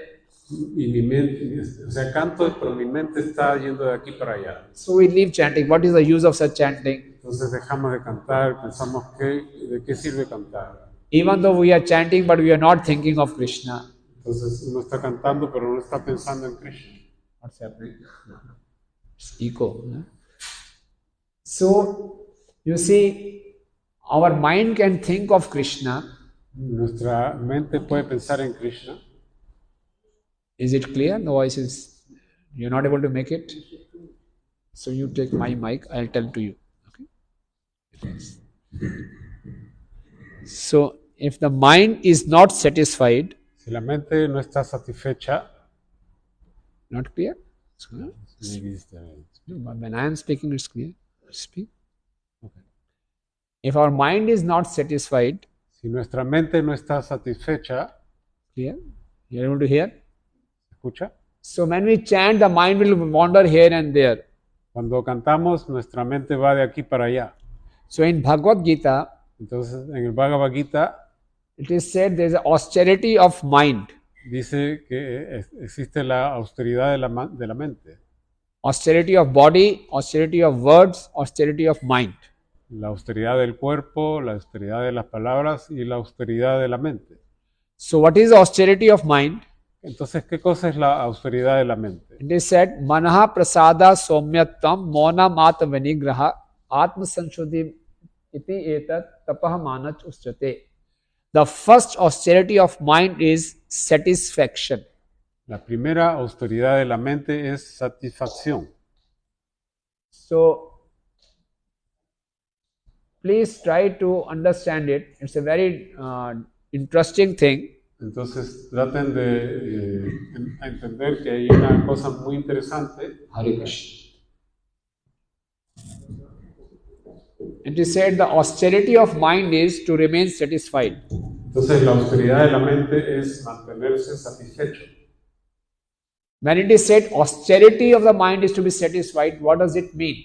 y mi mente, o sea, canto, pero mi mente está yendo de aquí para allá. So we leave chanting. What is the use of such chanting? Entonces dejamos de cantar, pensamos ¿de qué sirve cantar? Even though we are chanting, but we are not thinking of Krishna. Entonces uno está cantando, pero no está pensando en Krishna. What's happening? It's echo. No? So, you see, our mind can think of Krishna. Nuestra mente puede pensar en Krishna. Is it clear? The voice is, you're not able to make it? So you take my mic, I'll tell to you. Okay? So, if the mind is not satisfied, Si la mente no está satisfecha, not clear? No, but when I am speaking, it's clear. Speak. Okay. If our mind is not satisfied, si nuestra mente no está satisfecha, clear? You're able to hear? ¿escucha? So when we chant, the mind will wander here and there. Cuando cantamos, nuestra mente va de aquí para allá. So in Bhagavad Gita, Entonces, en el Bhagavad Gita it is said there is an austerity of mind. dice que existe la austeridad de la mente, Austerity of body, austerity of words, austerity of mind. la austeridad del cuerpo, la austeridad de las palabras y la austeridad de la mente. So what is the austerity of mind? Entonces, ¿qué cosa es la austeridad de la mente? It is said, Manaha prasada somyattam mona mata vanigraha atma sanshodhi iti etat tapah manach usyate. The first austerity of mind is satisfaction. La primera austeridad de la mente es satisfacción. So, please try to understand it. It's a very interesting thing. Entonces, traten de entender que hay una cosa muy interesante. Hare Krishna. It is said the austerity of mind is to remain satisfied. Entonces, la austeridad de la mente es mantenerse satisfecho. When it is said austerity of the mind is to be satisfied, what does it mean?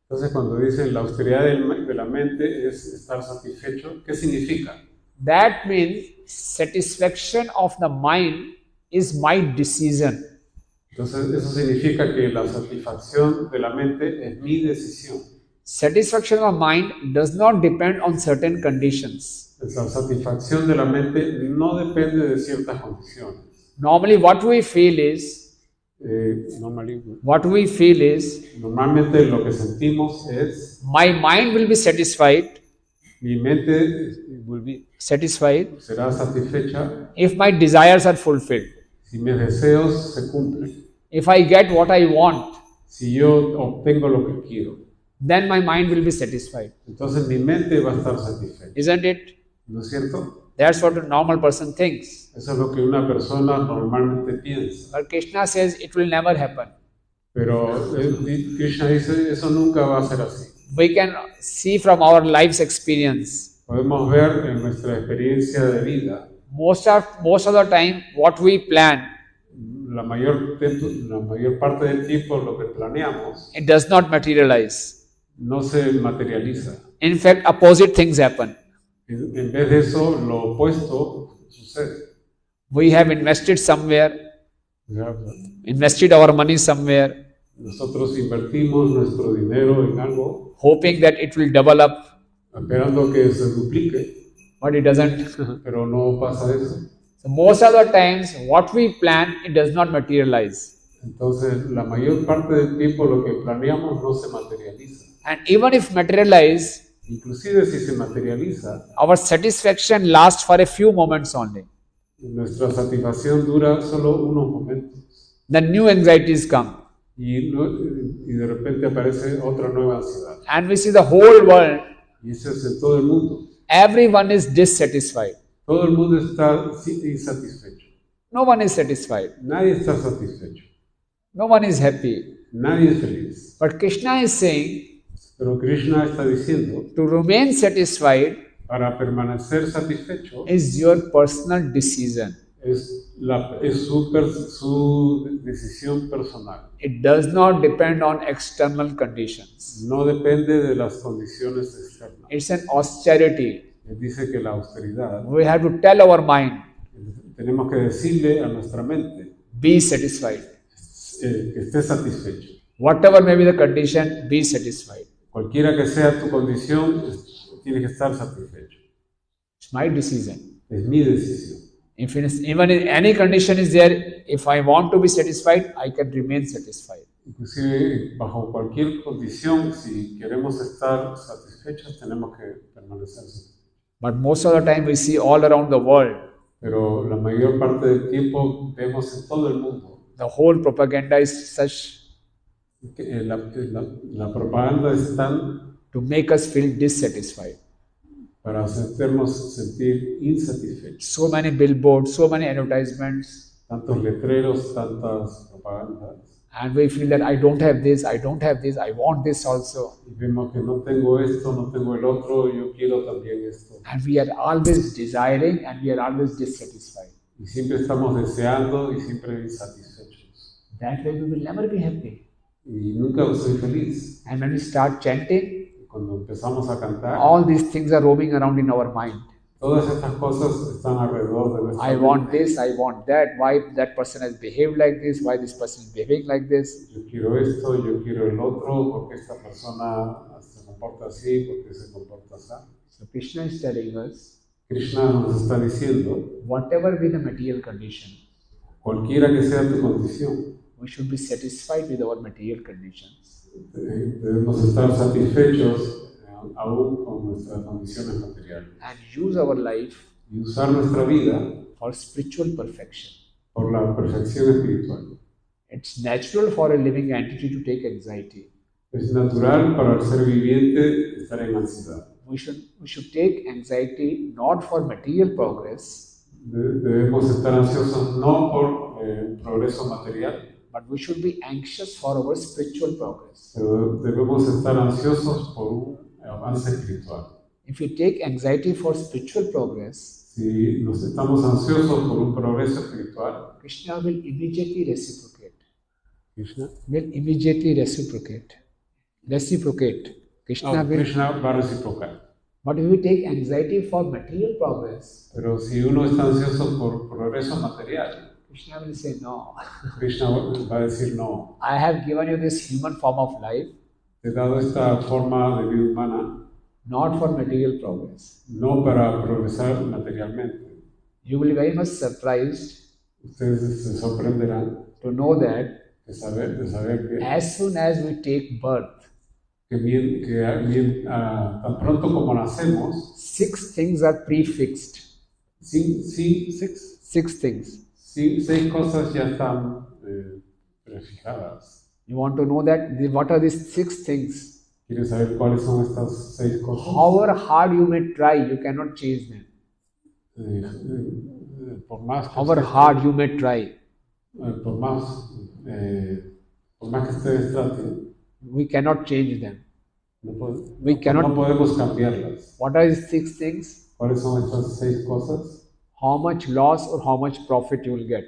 Entonces, cuando dicen la austeridad de la mente es estar satisfecho, ¿qué significa? That means satisfaction of the mind is my decision. Entonces, eso significa que la satisfacción de la mente es mi decisión. Satisfaction of mind does not depend on certain conditions. La satisfacción de la mente no depende de ciertas condiciones. Normally what we feel is, Normalmente lo que sentimos es my mind will be satisfied mi mente será satisfecha if my desires are fulfilled. si mis deseos se cumplen. If I get what I want, Si yo obtengo lo que quiero, then my mind will be satisfied. entonces mi mente va a estar satisfecha. Isn't it? ¿No es cierto? That's what a normal person thinks. Eso es lo que una persona normalmente piensa. But Krishna says it will never happen. Pero Krishna dice, eso nunca va a ser así. We can see from our life's experience. Podemos ver en nuestra experiencia de vida, Most of the time, what we plan, la mayor parte del tiempo lo que planeamos it does not materialize. no se materializa. In fact, opposite things happen. En vez de eso, lo opuesto sucede. We have invested somewhere, invested our money somewhere, Nosotros invertimos nuestro dinero en algo, hoping that it will double up, esperando que se duplique, but it doesn't. pero no pasa eso. So most of the times, what we plan, it does not materialize. Entonces, la mayor parte del tiempo lo que planeamos no se materializa. And even if materialize, Inclusive si se materializa, our satisfaction lasts for a few moments only. nuestra satisfacción dura solo unos momentos. Then new anxieties come. Y de repente aparece otra nueva ansiedad. And we see the whole world, Y eso es en todo el mundo. everyone is dissatisfied. Todo el mundo está insatisfecho. No one is satisfied. Nadie está satisfecho. No one is happy. Nadie es feliz. But Krishna is saying, Pero Krishna está diciendo, to remain satisfied para permanecer satisfecho is your personal decision. es su decisión personal. It does not depend on external conditions. No depende de las condiciones externas. It's an austerity. Él dice que la austeridad, We have to tell our mind, tenemos que decirle a nuestra mente be satisfied. que esté satisfecho. Whatever may be the condition, be satisfied. Cualquiera que sea tu condición, tienes que estar satisfecho. It's my decision. Es mi decisión. Even if any condition is there, if I want to be satisfied, I can remain satisfied. Inclusive, bajo cualquier condición, si queremos estar satisfechos, tenemos que permanecer satisfechos. But most of the time we see all around the world, Pero la mayor parte del tiempo vemos en todo el mundo the whole propaganda is such que la propaganda es tan to make us feel dissatisfied. para hacernos sentir insatisfechos. So many billboards, so many advertisements, Tantos letreros, tantas propagandas. and we feel that I don't have this, I want this also. Y vemos que no tengo esto, no tengo el otro, yo quiero también esto. And we are always desiring and we are always dissatisfied. Y siempre estamos deseando y siempre insatisfechos. That way we will never be happy. Y nunca soy feliz. And when we start chanting, Cuando empezamos a cantar, all these things are roaming around in our mind. todas estas cosas están alrededor de nuestra I want mente. this, I want that, why that person has behaved like this, why this person is behaving like this. Yo quiero esto, yo quiero el otro, porque esta persona se comporta así, porque se comporta así. So Krishna is telling us, Krishna nos está diciendo, whatever be the material condition, cualquiera que sea tu condición, we should be satisfied with our material conditions. debemos estar satisfechos aún con nuestras condiciones materiales And use our life y usar nuestra vida for spiritual perfection. por la perfección espiritual. It's natural for a living entity to take anxiety. Es natural para el ser viviente estar en ansiedad. We should take anxiety not for material progress, Debemos estar ansiosos no por progreso material, but we should be anxious for our spiritual progress. pero debemos estar ansiosos por un avance espiritual. If you take anxiety for spiritual progress, Si nos estamos ansiosos por un progreso espiritual, Krishna will immediately reciprocate. Krishna, Will immediately reciprocate. Krishna will. Krishna va a reciprocar. But if we take anxiety for material progress, Pero si uno está ansioso por progreso material, Krishna will say, no, Krishna va a decir no. I have given you this human form of life Te he dado esta forma de vida humana not for material progress. no para progresar materialmente. You will be very much surprised Ustedes se sorprenderán to know that de saber que, as soon as we take birth, tan pronto como nacemos, 6 things are prefixed. seis 6 things. cosas ya están prefijadas. You want to know that? What are these 6 things? ¿Quieres saber cuáles son estas 6 cosas? However hard you may try, you cannot change them. Por más que However ustedes- hard you may try, por más que ustedes traten, we cannot change them. We no cannot. podemos cambiarlas. What are these 6 things? ¿Cuáles son estas 6 cosas? How much loss or how much profit you will get.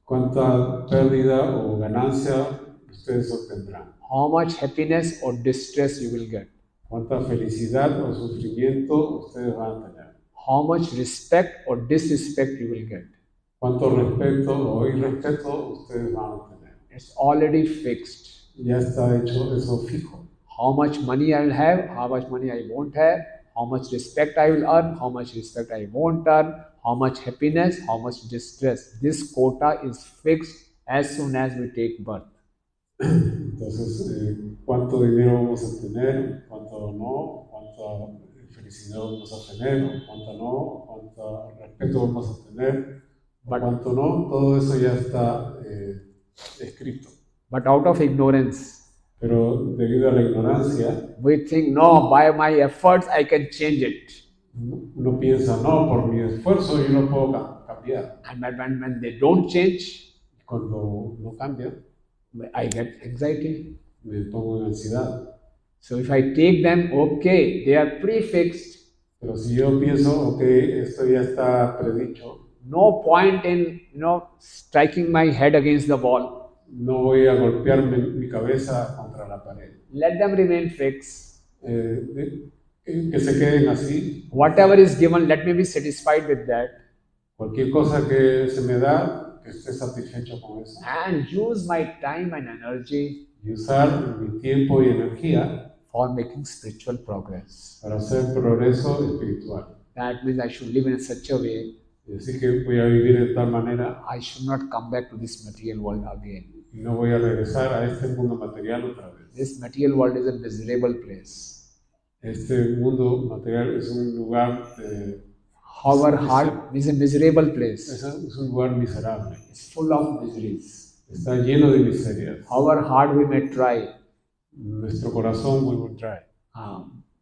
¿Cuánta pérdida o ganancia ustedes obtendrán? How much happiness or distress you will get. ¿Cuánta felicidad o sufrimiento ustedes van a tener? How much respect or disrespect you will get. ¿Cuánto respeto o irrespeto ustedes van a tener? It's already fixed. Ya está hecho eso fijo. How much money I will have, how much money I won't have, how much respect I will earn, how much respect I won't earn, how much happiness, how much distress. This quota is fixed as soon as we take birth. Entonces, ¿cuánto dinero vamos a tener? ¿Cuánto no? ¿Cuánta felicidad vamos a tener? ¿Cuánto no? ¿Cuánto respeto vamos a tener? ¿Cuánto no? Todo eso ya está escrito. But out of ignorance, Pero debido a la ignorancia, we think, no, by my efforts I can change it. uno piensa, no, por mi esfuerzo yo no puedo cambiar. And when they don't change, Cuando no cambia, I get anxiety. me pongo en ansiedad. So if I take them, okay, they are prefixed. Pero si yo pienso, ok, esto ya está predicho, No point in, striking my head against the wall. no voy a golpearme mi cabeza contra la pared. Let them remain fixed. Que se queden así. Whatever is given, let me be satisfied with that. Cualquier cosa que se me da, que esté satisfecho con eso. And use my time and energy Y usar mi tiempo y energía for making spiritual progress. para hacer progreso espiritual. That means I should live in such a way Y así que voy a vivir de tal manera I should not come back to this material world again. y no voy a regresar a este mundo material otra vez. This material world is a miserable place. Este mundo material es un lugar However hard is a miserable place. es un lugar miserable. It's full of miseries. Está lleno de miserias. However hard we may try, Nuestro corazón we will dry.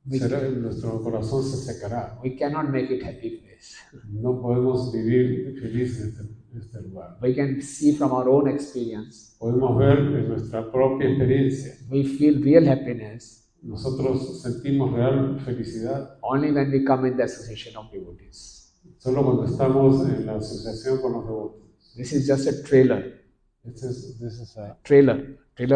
we Nuestro corazón se secará. cannot make it happy place. No podemos vivir felices en este lugar. We can see from our own experience, Podemos ver en nuestra propia experiencia. we feel real happiness Nosotros sentimos real felicidad only when we come in the association of devotees. solo cuando estamos en la asociación con los devotos. This is just a trailer Este es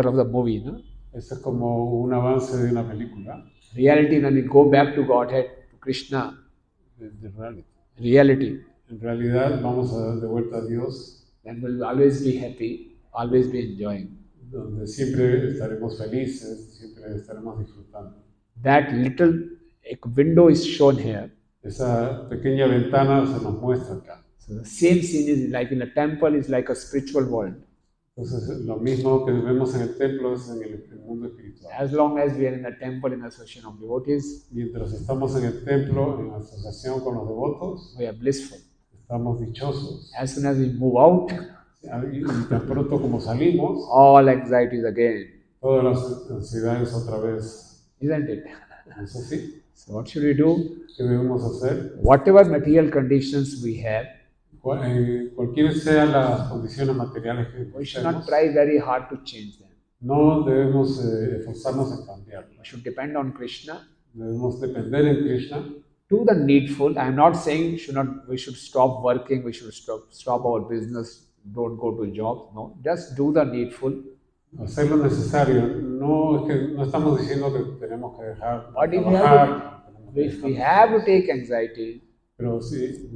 of the movie, no? Este es como un avance de una película. Reality, when we go back to Godhead, to Krishna, De reality. reality, En realidad vamos a dar de vuelta a Dios, then we'll always be happy, always be enjoying. donde siempre estaremos felices, siempre estaremos disfrutando. That little window is shown here. Esa pequeña ventana se nos muestra acá. So the same scene is like in a temple, is like a spiritual world. Entonces, lo mismo que vemos en el templo es en el mundo espiritual. As long as we are in a temple in association of devotees, Mientras estamos en el templo, en asociación con los devotos, we are blissful. estamos dichosos. As soon as we move out, Y tan pronto como salimos, all anxieties again, todas las ansiedades otra vez. isn't it? ¿Es así? So what should we do? ¿Qué debemos hacer? Whatever material conditions we have, Cualquiera sean las condiciones materiales que we should not tenemos, try very hard to change them. no debemos esforzarnos en cambiarlas. We should depend on Krishna. Debemos depender en Krishna. Do the needful. I am not saying we should stop working, we should stop our business, don't go to jobs. No, just do the needful. Hacer lo necesario. No, es que no estamos diciendo que tenemos que dejar But de if trabajar. we have to take anxiety, Pero sí,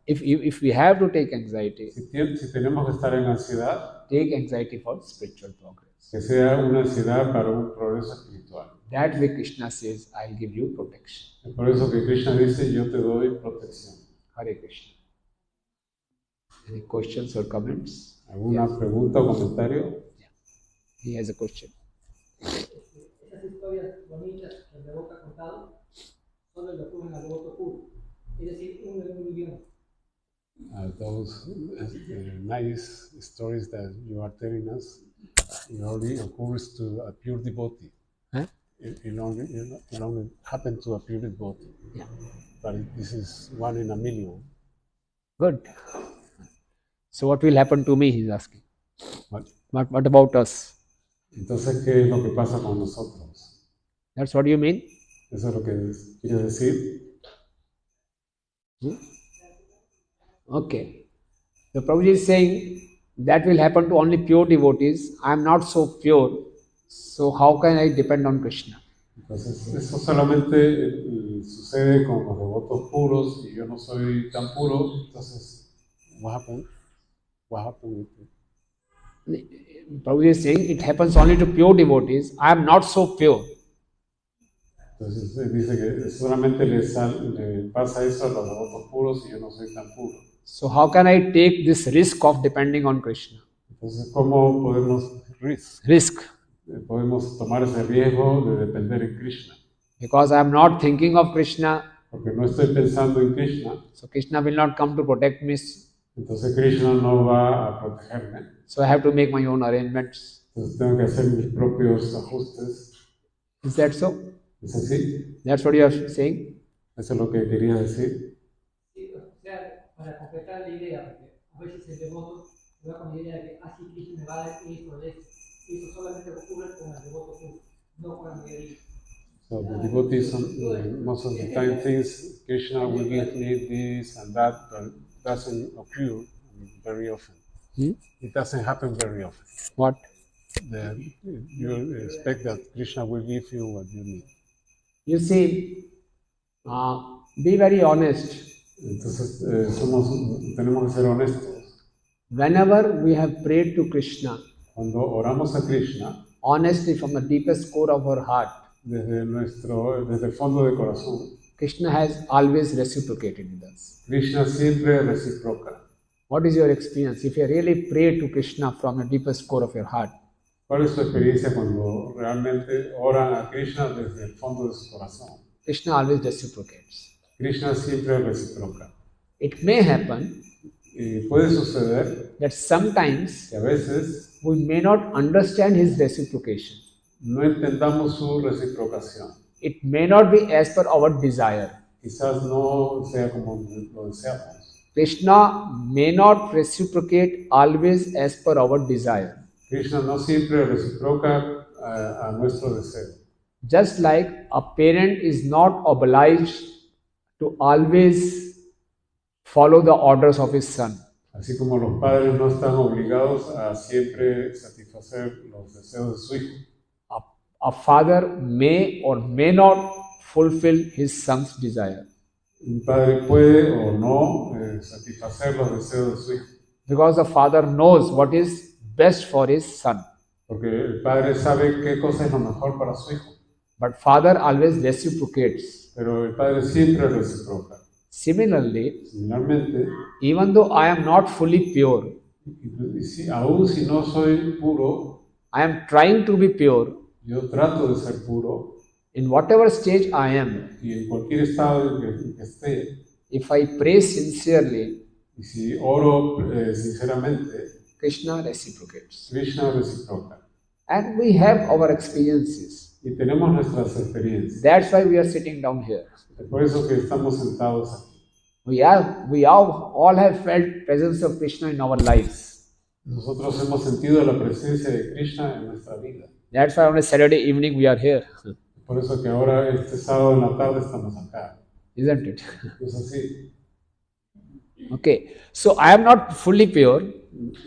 if we have to take anxiety, si tenemos que estar en ansiedad, take anxiety for spiritual progress. que sea una ansiedad para un progreso espiritual. That way Krishna says, I'll give you protection. Es por eso que Krishna dice, yo te doy protección. Hare Krishna. Any questions or comments? ¿Alguna pregunta o comentario? He has a question. Esas historias bonitas que el devoto ha contado solo lo ocurren al devoto puro, es decir, uno en un millón. Those nice stories that you are telling us It only occurs to a pure devotee. Huh? It only happens to a pure devotee. Yeah. But this is 1 in a million. Good. So what will happen to me, he's asking. But, What about us? entonces, ¿qué es lo que pasa con nosotros? That's what you mean? Eso es lo que quiere decir. Okay. The Prabhuji is saying that will happen to only pure devotees. I am not so pure. So how can I depend on Krishna? Entonces, eso solamente sucede con los devotos puros y yo no soy tan puro. Entonces, what happened? What happened? Prabhuji is saying it happens only to pure devotees. I am not so pure. Entonces, dice que solamente le pasa eso a los devotos puros y yo no soy tan puro. So how can I take this risk of depending on Krishna? Entonces, ¿cómo podemos tomar ese riesgo de depender en Krishna? Because I am not thinking of Krishna. Porque no estoy pensando en Krishna. So Krishna will not come to protect me. Entonces Krishna no va a protegerme. So I have to make my own arrangements. Entonces tengo que hacer mis propios ajustes. Is that so? ¿Es así? That's what you are saying? Eso es lo que quería decir. Sí, o sea, para completar la idea, porque a veces el devoto se va con la idea de que así Krishna me va a dar esto, de esto. Y eso solamente ocurre con el devoto puro, no con la mayoría. So the devotees, most of the time, thinks Krishna will give me this and that, but doesn't occur very often. It doesn't happen very often. What? You expect that Krishna will give you what you need. You see, be very honest. Entonces, tenemos que ser honestos. Whenever we have prayed to Krishna, Cuando oramos a Krishna, honestly from the deepest core of our heart, desde el fondo del corazón, Krishna has always reciprocated with us. Krishna siempre reciproca. What is your experience? If you really pray to Krishna from the deepest core of your heart, ¿Cuál es su experiencia cuando realmente oran a Krishna desde el fondo de su corazón? Krishna always reciprocates. Krishna siempre reciproca. It may happen Y puede suceder that sometimes que a veces we may not understand his reciprocation. no entendamos su reciprocación. It may not be as per our desire. Quizás no sea como lo deseamos. Krishna may not reciprocate always as per our desire. Krishna no siempre reciproca a nuestro deseo. Just like a parent is not obliged to always follow the orders of his son. Así como los padres no están obligados a siempre satisfacer los deseos de su hijo. A father may or may not fulfill his son's desire. Un padre puede o no satisfacer los deseos de su hijo. Because the father knows what is best for his son. Porque el padre sabe qué cosa es lo mejor para su hijo. But father always reciprocates. Pero el padre siempre reciproca. Similarmente, even though I am not fully pure, Aún si no soy puro, I am trying to be pure. yo trato de ser puro. In whatever stage I am, Y en cualquier estado en que esté, if I pray sincerely, y si oro sinceramente, Krishna reciprocates. Krishna reciproca. And we have our experiences. Y tenemos nuestras experiencias. That's why we are sitting down here. Es por eso que estamos sentados aquí. We all have felt presence of Krishna in our lives. Nosotros hemos sentido la presencia de Krishna en nuestra vida. That's why on a Saturday evening we are here. Por eso que ahora este sábado en la tarde estamos acá. Isn't it? Es así. Okay. So I am not fully pure.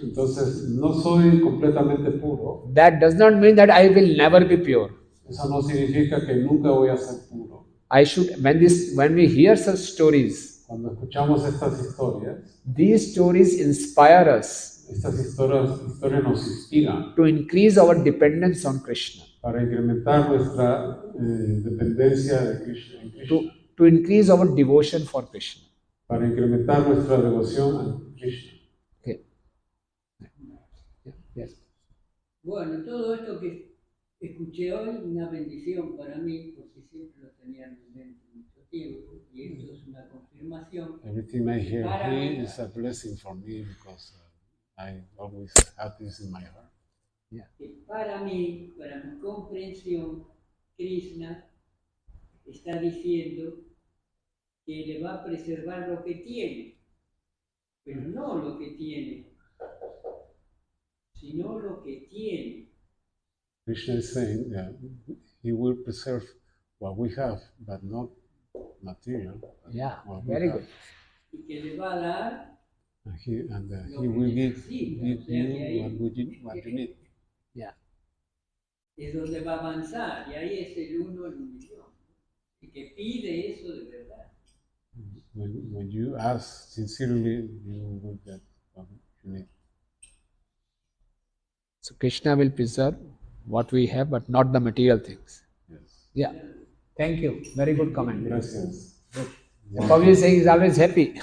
Entonces, no soy completamente puro. That does not mean that I will never be pure. Eso no significa que nunca voy a ser puro. I should, when we hear such stories, Cuando escuchamos estas historias, these stories inspire us estas historias nos inspiran to increase our dependence on Krishna, para incrementar nuestra dependencia de Krishna, en Krishna, to increase our devotion for Krishna. para incrementar nuestra devoción a Krishna. Okay. Yes. Bueno, todo esto que escuché hoy, una bendición para mí, porque siempre lo tenía en mi mente mucho tiempo, y esto es una confirmación. Everything I hear here is a blessing for me because I always have this in my heart. que para mí, para mi comprensión, Krishna está diciendo que le va a preservar lo que tiene, pero no lo que tiene, sino lo que tiene. Krishna is saying that he will preserve what we have, but not material. Yeah, what we very have. good. Y que le va a dar And he lo he que will necesita. give O sea, que you ahí what you need. Yeah. es donde va a avanzar, y ahí es el uno en un millón. Y que pide eso de verdad. When you ask sincerely, you will get what you need. So Krishna will preserve what we have, but not the material things. Yes. Yeah. Thank you. Very good comment. Gracias. Prabhu is saying he's always happy.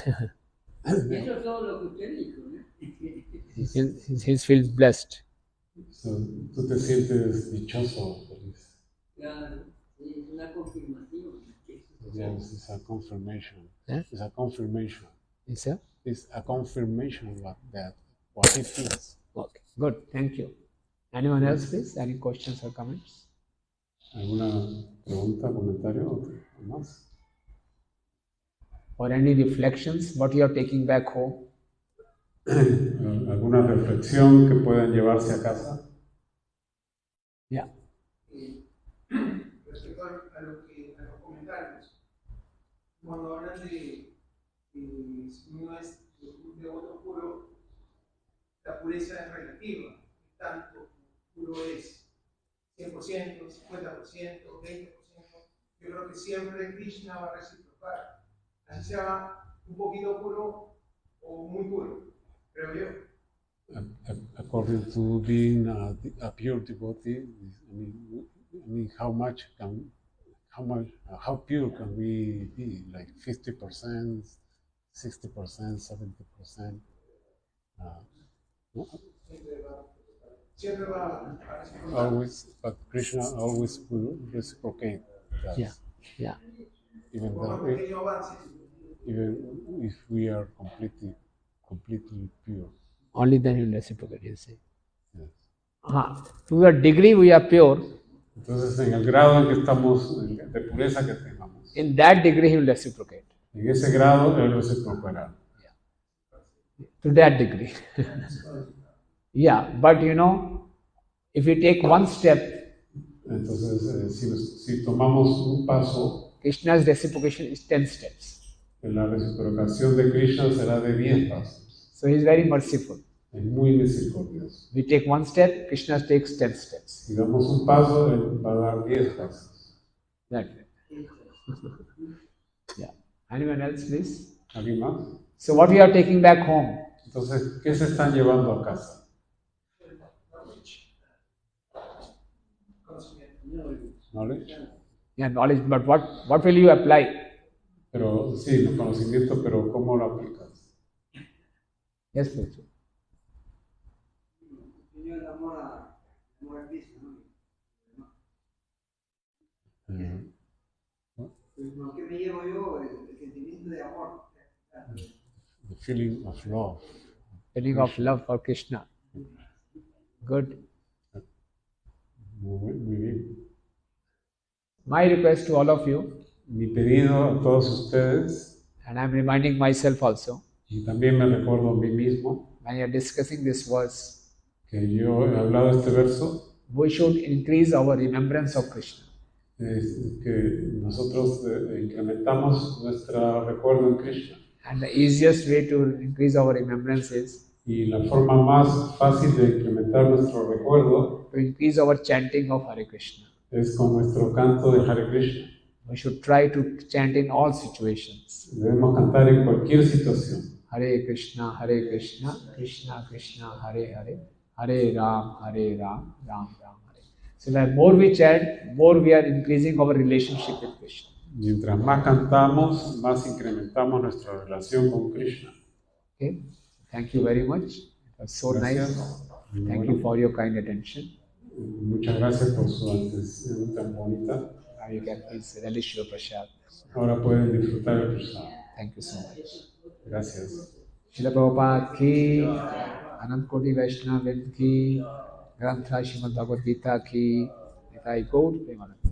Eso es todo lo que usted dijo, ¿no? He feels blessed. So, tú te sientes dichoso, feliz. Claro, es una confirmación. Yes, it's a confirmation. Yeah? It's a confirmation. Yes, sir? It's a confirmation of what he feels. Okay. Good. Thank you. Anyone else, please? Any questions or comments? ¿Alguna pregunta, comentario o más? Or any reflections? What you are taking back home? ¿Alguna reflexión que puedan llevarse a casa? Yeah. Respecto a los comentarios, cuando hablan de si uno es un devoto puro, la pureza es relativa, tanto puro es 100%, 50%, 20%. Yo creo que siempre Krishna va a reciprocar, así sea un poquito puro o muy puro, creo yo. According to being a pure devotee, I mean, how pure can we be? Like 50%, 60%, 70%. Siempre va a reciprocar. Always, but Krishna always will reciprocate that. Yeah. Yeah. Even Por más though, pequeño avance. even if we are completely pure. Only then he will reciprocate, you say. Yes. To the degree we are pure, Entonces, en el grado en que estamos, de pureza que tengamos, in that degree he will reciprocate. en ese grado él reciprocará. To that degree. Yeah, but you know, if we take one step, Entonces, si tomamos un paso, Krishna's reciprocation is 10 steps. la reciprocación de Krishna será de 10 pasos. So he is very merciful. Es muy misericordioso. We take one step, Krishna takes 10 steps. Si damos un paso, él va a dar 10 pasos. That way. Yeah. Anyone else, please? ¿Alguien más? So what we are taking back home? Entonces, ¿qué se están llevando a casa? Knowledge. Yeah, knowledge, but what will you apply? Pero sí, el conocimiento, pero ¿cómo lo aplicas? Yes, please. El amor a Cristo, ¿no? Lo que me llevo yo, el sentimiento de amor. The feeling of love. Feeling of love for Krishna. Good. Muy bien. My request to all of you, Mi pedido a todos ustedes, and I'm reminding myself also, y también me recuerdo a mí mismo, when you're discussing this verse, que yo he hablado este verso, we should increase our remembrance of Krishna. es que nosotros incrementamos nuestro recuerdo en Krishna. And the easiest way to increase our remembrance is Y la forma más fácil de incrementar nuestro recuerdo to increase our chanting of Hare Krishna. es con nuestro canto de Hare Krishna. We should try to chant in all situations. Debemos cantar en cualquier situación. Hare Krishna, Krishna Krishna, Hare Hare, Hare Ram, Ram Ram, Hare. So the more we chant, more we are increasing our relationship with Krishna. Mientras más cantamos, más incrementamos nuestra relación con Krishna. Okay? Thank you very much. It was so Gracias. nice. Thank you for your kind attention. Muchas gracias por su atención tan bonita. Now you can please relish your prasad. Ahora pueden disfrutar el prasad. Thank you so much. Gracias. Srila Prabhupada ki, Anant Koti Vaishnava ki, Grantha Srimad Bhagavad Gita ki, Nitai Gaur Premanande.